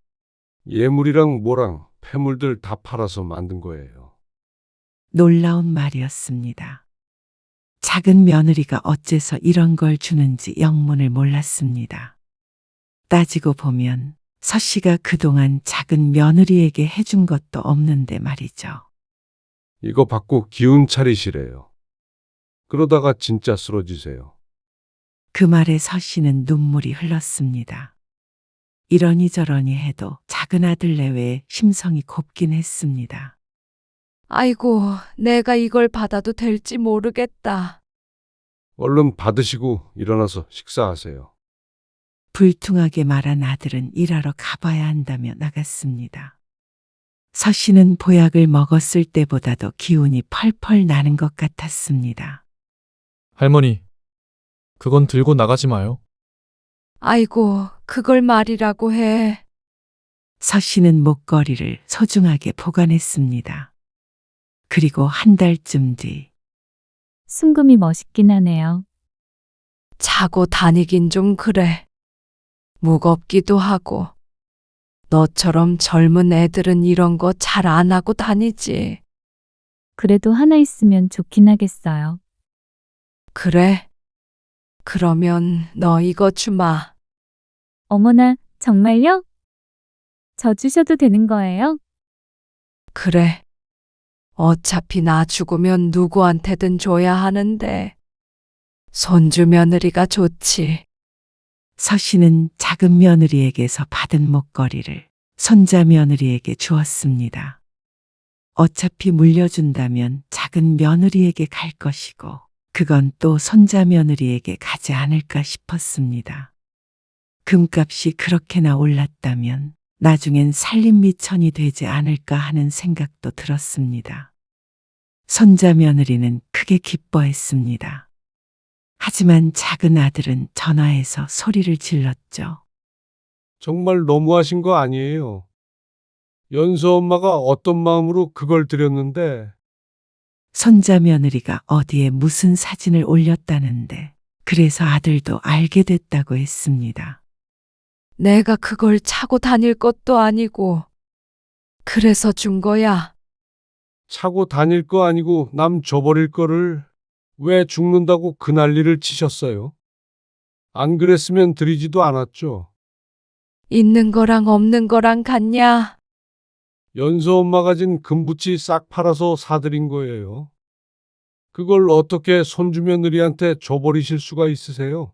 예물이랑 뭐랑 폐물들 다 팔아서 만든 거예요. 놀라운 말이었습니다. 작은 며느리가 어째서 이런 걸 주는지 영문을 몰랐습니다. 따지고 보면 서 씨가 그동안 작은 며느리에게 해준 것도 없는데 말이죠. 이거 받고 기운 차리시래요. 그러다가 진짜 쓰러지세요. 그 말에 서 씨는 눈물이 흘렀습니다. 이러니 저러니 해도 작은 아들 내외에 심성이 곱긴 했습니다. 아이고, 내가 이걸 받아도 될지 모르겠다. 얼른 받으시고 일어나서 식사하세요. 불퉁하게 말한 아들은 일하러 가봐야 한다며 나갔습니다. 서 씨는 보약을 먹었을 때보다도 기운이 펄펄 나는 것 같았습니다. 할머니, 그건 들고 나가지 마요. 아이고, 그걸 말이라고 해. 서 씨는 목걸이를 소중하게 보관했습니다. 그리고 한 달쯤 뒤 순금이 멋있긴 하네요. 차고 다니긴 좀 그래. 무겁기도 하고. 너처럼 젊은 애들은 이런 거 잘 안 하고 다니지. 그래도 하나 있으면 좋긴 하겠어요. 그래? 그러면 너 이거 주마. 어머나, 정말요? 저 주셔도 되는 거예요? 그래. 어차피 나 죽으면 누구한테든 줘야 하는데. 손주 며느리가 좋지. 서 씨는 작은 며느리에게서 받은 목걸이를 손자 며느리에게 주었습니다. 어차피 물려준다면 작은 며느리에게 갈 것이고 그건 또 손자 며느리에게 가지 않을까 싶었습니다. 금값이 그렇게나 올랐다면 나중엔 살림미천이 되지 않을까 하는 생각도 들었습니다. 손자 며느리는 크게 기뻐했습니다. 하지만 작은 아들은 전화해서 소리를 질렀죠. 정말 너무하신 거 아니에요. 연서 엄마가 어떤 마음으로 그걸 드렸는데. 손자 며느리가 어디에 무슨 사진을 올렸다는데 그래서 아들도 알게 됐다고 했습니다. 내가 그걸 차고 다닐 것도 아니고. 그래서 준 거야. 차고 다닐 거 아니고 남 줘버릴 거를 왜 죽는다고 그 난리를 치셨어요? 안 그랬으면 드리지도 않았죠. 있는 거랑 없는 거랑 같냐? 연서 엄마가 진 금붙이 싹 팔아서 사드린 거예요. 그걸 어떻게 손주 며느리한테 줘버리실 수가 있으세요?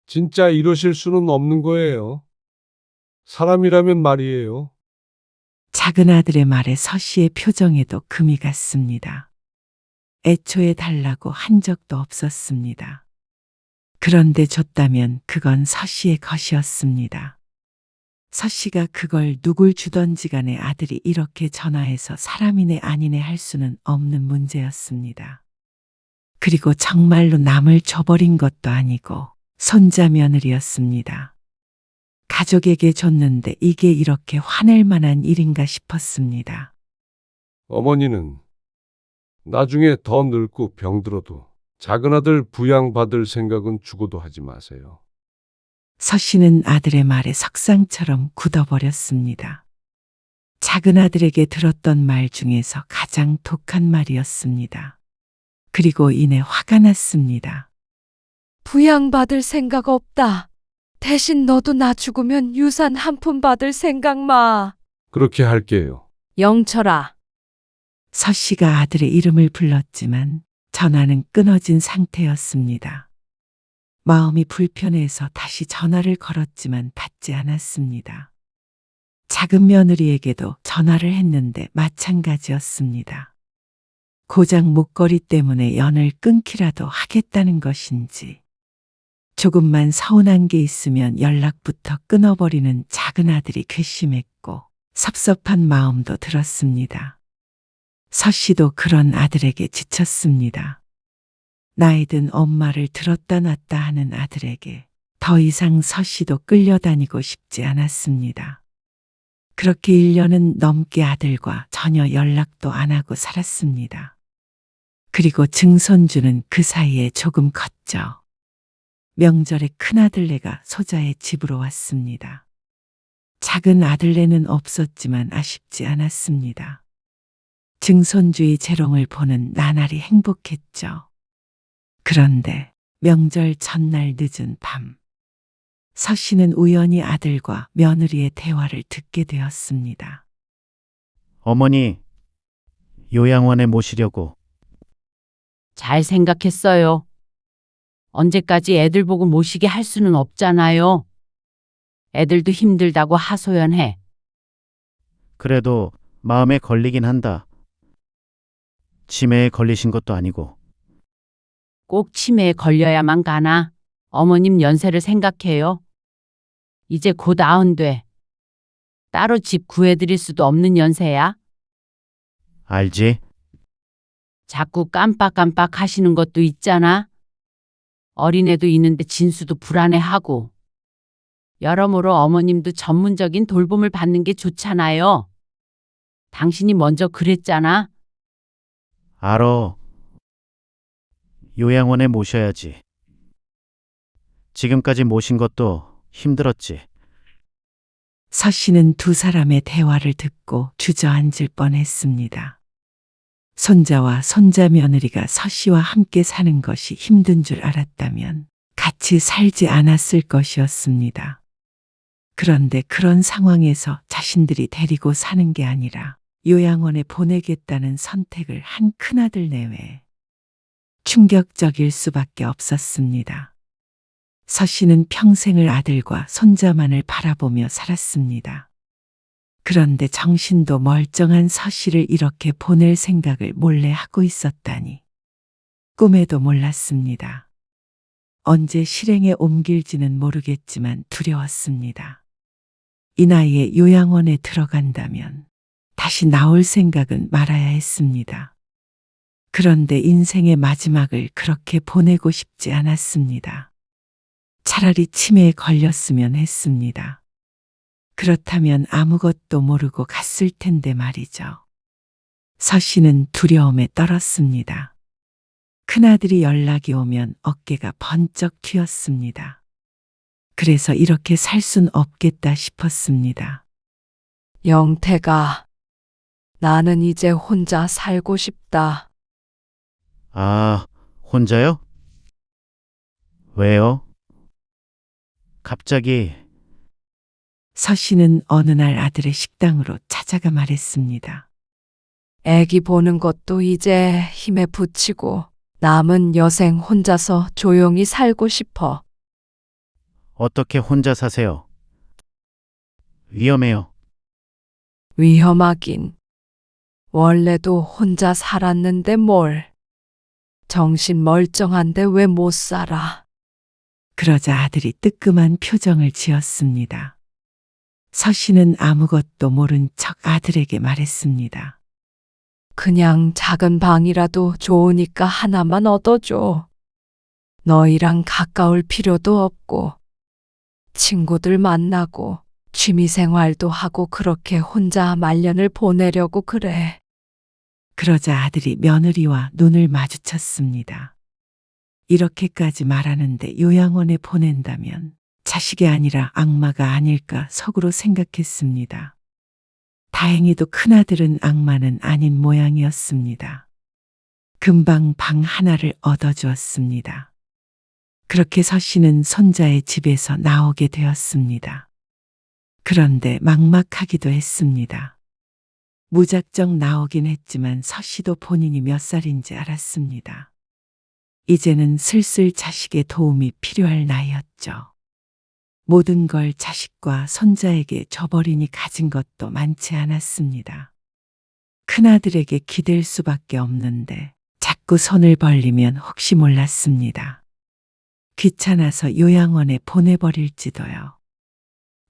진짜 이러실 수는 없는 거예요. 사람이라면 말이에요. 작은 아들의 말에 서 씨의 표정에도 금이 갔습니다. 애초에 달라고 한 적도 없었습니다. 그런데 줬다면 그건 서 씨의 것이었습니다. 서 씨가 그걸 누굴 주던지 간에 아들이 이렇게 전화해서 사람이네 아니네 할 수는 없는 문제였습니다. 그리고 정말로 남을 줘버린 것도 아니고 손자 며느리였습니다. 가족에게 줬는데 이게 이렇게 화낼 만한 일인가 싶었습니다. 어머니는 나중에 더 늙고 병들어도 작은 아들 부양받을 생각은 죽어도 하지 마세요. 서 씨는 아들의 말에 석상처럼 굳어버렸습니다. 작은 아들에게 들었던 말 중에서 가장 독한 말이었습니다. 그리고 이내 화가 났습니다. 부양받을 생각 없다. 대신 너도 나 죽으면 유산 한 푼 받을 생각 마. 그렇게 할게요. 영철아. 서 씨가 아들의 이름을 불렀지만 전화는 끊어진 상태였습니다. 마음이 불편해서 다시 전화를 걸었지만 받지 않았습니다. 작은 며느리에게도 전화를 했는데 마찬가지였습니다. 고작 목걸이 때문에 연을 끊기라도 하겠다는 것인지, 조금만 서운한 게 있으면 연락부터 끊어버리는 작은 아들이 괘씸했고 섭섭한 마음도 들었습니다. 서 씨도 그런 아들에게 지쳤습니다. 나이든 엄마를 들었다 놨다 하는 아들에게 더 이상 서 씨도 끌려다니고 싶지 않았습니다. 그렇게 1년은 넘게 아들과 전혀 연락도 안 하고 살았습니다. 그리고 증손주는 그 사이에 조금 컸죠. 명절에 큰아들네가 소자의 집으로 왔습니다. 작은 아들네는 없었지만 아쉽지 않았습니다. 증손주의 재롱을 보는 나날이 행복했죠. 그런데 명절 전날 늦은 밤, 서 씨는 우연히 아들과 며느리의 대화를 듣게 되었습니다. 어머니, 요양원에 모시려고. 잘 생각했어요. 언제까지 애들 보고 모시게 할 수는 없잖아요. 애들도 힘들다고 하소연해. 그래도 마음에 걸리긴 한다. 치매에 걸리신 것도 아니고. 꼭 치매에 걸려야만 가나? 어머님 연세를 생각해요. 이제 곧 90돼. 따로 집 구해드릴 수도 없는 연세야. 알지? 자꾸 깜빡깜빡 하시는 것도 있잖아. 어린애도 있는데 진수도 불안해하고. 여러모로 어머님도 전문적인 돌봄을 받는 게 좋잖아요. 당신이 먼저 그랬잖아. 알어. 요양원에 모셔야지. 지금까지 모신 것도 힘들었지. 서 씨는 두 사람의 대화를 듣고 주저앉을 뻔했습니다. 손자와 손자 며느리가 서 씨와 함께 사는 것이 힘든 줄 알았다면 같이 살지 않았을 것이었습니다. 그런데 그런 상황에서 자신들이 데리고 사는 게 아니라 요양원에 보내겠다는 선택을 한 큰아들 내외 충격적일 수밖에 없었습니다. 서 씨는 평생을 아들과 손자만을 바라보며 살았습니다. 그런데 정신도 멀쩡한 서 씨를 이렇게 보낼 생각을 몰래 하고 있었다니 꿈에도 몰랐습니다. 언제 실행에 옮길지는 모르겠지만 두려웠습니다. 이 나이에 요양원에 들어간다면 다시 나올 생각은 말아야 했습니다. 그런데 인생의 마지막을 그렇게 보내고 싶지 않았습니다. 차라리 치매에 걸렸으면 했습니다. 그렇다면 아무것도 모르고 갔을 텐데 말이죠. 서 씨는 두려움에 떨었습니다. 큰아들이 연락이 오면 어깨가 번쩍 튀었습니다. 그래서 이렇게 살 순 없겠다 싶었습니다. 영태가, 나는 이제 혼자 살고 싶다. 아, 혼자요? 왜요? 갑자기. 서 씨는 어느 날 아들의 식당으로 찾아가 말했습니다. 애기 보는 것도 이제 힘에 부치고 남은 여생 혼자서 조용히 살고 싶어. 어떻게 혼자 사세요? 위험해요. 위험하긴. 원래도 혼자 살았는데 뭘. 정신 멀쩡한데 왜 못 살아. 그러자 아들이 뜨끔한 표정을 지었습니다. 서 씨는 아무것도 모른 척 아들에게 말했습니다. 그냥 작은 방이라도 좋으니까 하나만 얻어줘. 너희랑 가까울 필요도 없고, 친구들 만나고, 취미생활도 하고 그렇게 혼자 말년을 보내려고 그래. 그러자 아들이 며느리와 눈을 마주쳤습니다. 이렇게까지 말하는데 요양원에 보낸다면 자식이 아니라 악마가 아닐까 속으로 생각했습니다. 다행히도 큰아들은 악마는 아닌 모양이었습니다. 금방 방 하나를 얻어주었습니다. 그렇게 서 씨는 손자의 집에서 나오게 되었습니다. 그런데 막막하기도 했습니다. 무작정 나오긴 했지만 서 씨도 본인이 몇 살인지 알았습니다. 이제는 슬슬 자식의 도움이 필요할 나이였죠. 모든 걸 자식과 손자에게 줘버리니 가진 것도 많지 않았습니다. 큰아들에게 기댈 수밖에 없는데 자꾸 손을 벌리면 혹시 몰랐습니다. 귀찮아서 요양원에 보내버릴지도요.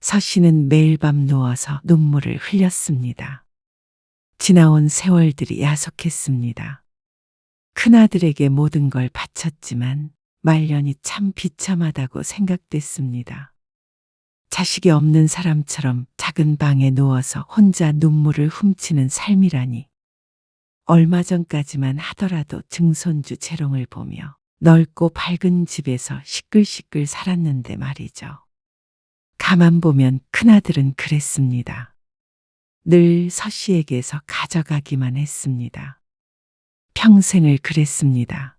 서씨는 매일 밤 누워서 눈물을 흘렸습니다. 지나온 세월들이 야속했습니다. 큰아들에게 모든 걸 바쳤지만 말년이 참 비참하다고 생각됐습니다. 자식이 없는 사람처럼 작은 방에 누워서 혼자 눈물을 훔치는 삶이라니. 얼마 전까지만 하더라도 증손주 재롱을 보며 넓고 밝은 집에서 시끌시끌 살았는데 말이죠. 가만 보면 큰아들은 그랬습니다. 늘 서씨에게서 가져가기만 했습니다. 평생을 그랬습니다.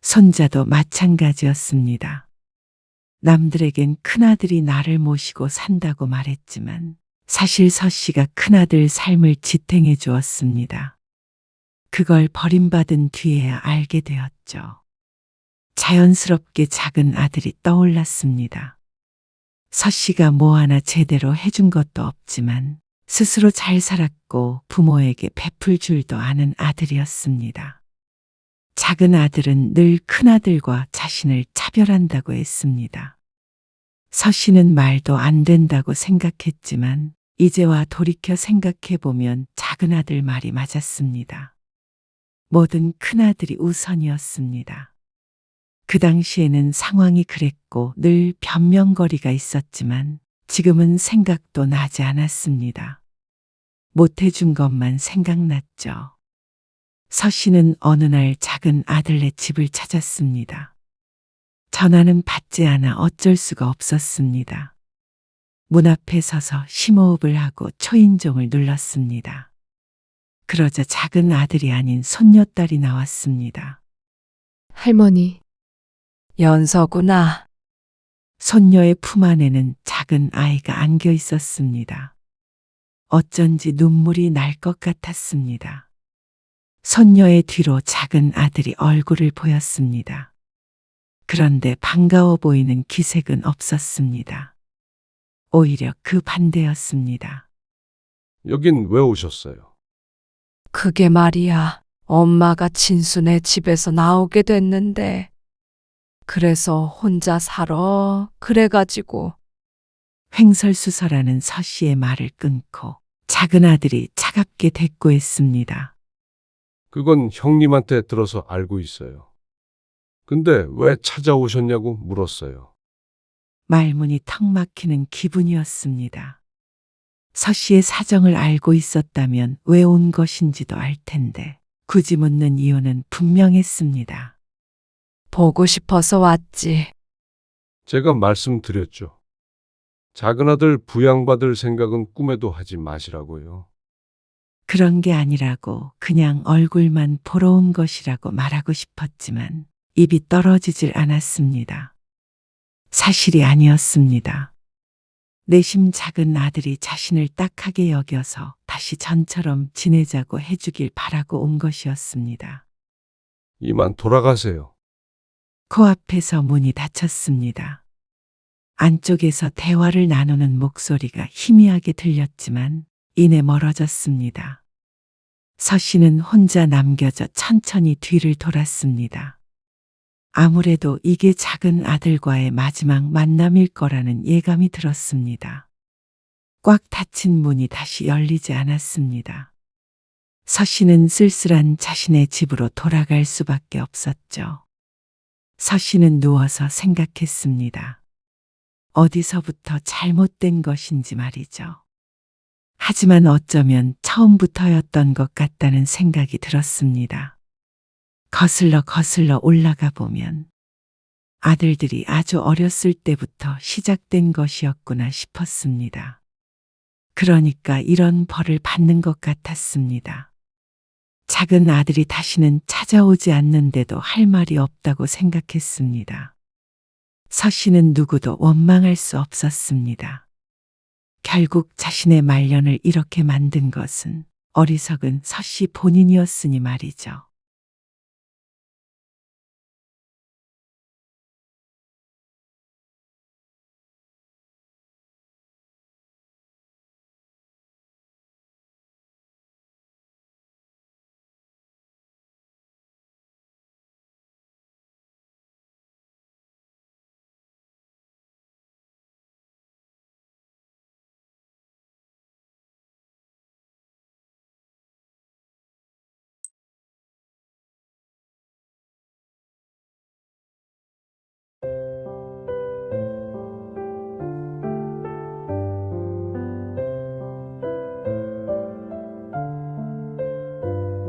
손자도 마찬가지였습니다. 남들에겐 큰아들이 나를 모시고 산다고 말했지만 사실 서씨가 큰아들 삶을 지탱해 주었습니다. 그걸 버림받은 뒤에야 알게 되었죠. 자연스럽게 작은 아들이 떠올랐습니다. 서씨가 뭐 하나 제대로 해준 것도 없지만 스스로 잘 살았고 부모에게 베풀 줄도 아는 아들이었습니다. 작은 아들은 늘 큰아들과 자신을 차별한다고 했습니다. 서씨는 말도 안 된다고 생각했지만 이제와 돌이켜 생각해보면 작은 아들 말이 맞았습니다. 뭐든 큰아들이 우선이었습니다. 그 당시에는 상황이 그랬고 늘 변명거리가 있었지만 지금은 생각도 나지 않았습니다. 못해준 것만 생각났죠. 서씨는 어느 날 작은 아들네 집을 찾았습니다. 전화는 받지 않아 어쩔 수가 없었습니다. 문 앞에 서서 심호흡을 하고 초인종을 눌렀습니다. 그러자 작은 아들이 아닌 손녀딸이 나왔습니다. 할머니. 연서구나. 손녀의 품 안에는 작은 아이가 안겨 있었습니다. 어쩐지 눈물이 날 것 같았습니다. 손녀의 뒤로 작은 아들이 얼굴을 보였습니다. 그런데 반가워 보이는 기색은 없었습니다. 오히려 그 반대였습니다. 여긴 왜 오셨어요? 그게 말이야. 엄마가 진수네 집에서 나오게 됐는데 그래서 혼자 살아. 그래가지고. 횡설수설하는 서씨의 말을 끊고 작은 아들이 차갑게 대꾸했습니다. 그건 형님한테 들어서 알고 있어요. 근데 왜 찾아오셨냐고 물었어요. 말문이 턱 막히는 기분이었습니다. 서씨의 사정을 알고 있었다면 왜 온 것인지도 알 텐데 굳이 묻는 이유는 분명했습니다. 보고 싶어서 왔지. 제가 말씀드렸죠. 작은 아들 부양받을 생각은 꿈에도 하지 마시라고요. 그런 게 아니라고 그냥 얼굴만 보러 온 것이라고 말하고 싶었지만 입이 떨어지질 않았습니다. 사실이 아니었습니다. 내심 작은 아들이 자신을 딱하게 여겨서 다시 전처럼 지내자고 해주길 바라고 온 것이었습니다. 이만 돌아가세요. 코앞에서 문이 닫혔습니다. 안쪽에서 대화를 나누는 목소리가 희미하게 들렸지만 이내 멀어졌습니다. 서씨는 혼자 남겨져 천천히 뒤를 돌았습니다. 아무래도 이게 작은 아들과의 마지막 만남일 거라는 예감이 들었습니다. 꽉 닫힌 문이 다시 열리지 않았습니다. 서씨는 쓸쓸한 자신의 집으로 돌아갈 수밖에 없었죠. 서씨는 누워서 생각했습니다. 어디서부터 잘못된 것인지 말이죠. 하지만 어쩌면 처음부터였던 것 같다는 생각이 들었습니다. 거슬러 올라가 보면 아들들이 아주 어렸을 때부터 시작된 것이었구나 싶었습니다. 그러니까 이런 벌을 받는 것 같았습니다. 작은 아들이 다시는 찾아오지 않는데도 할 말이 없다고 생각했습니다. 서씨는 누구도 원망할 수 없었습니다. 결국 자신의 말년을 이렇게 만든 것은 어리석은 서씨 본인이었으니 말이죠.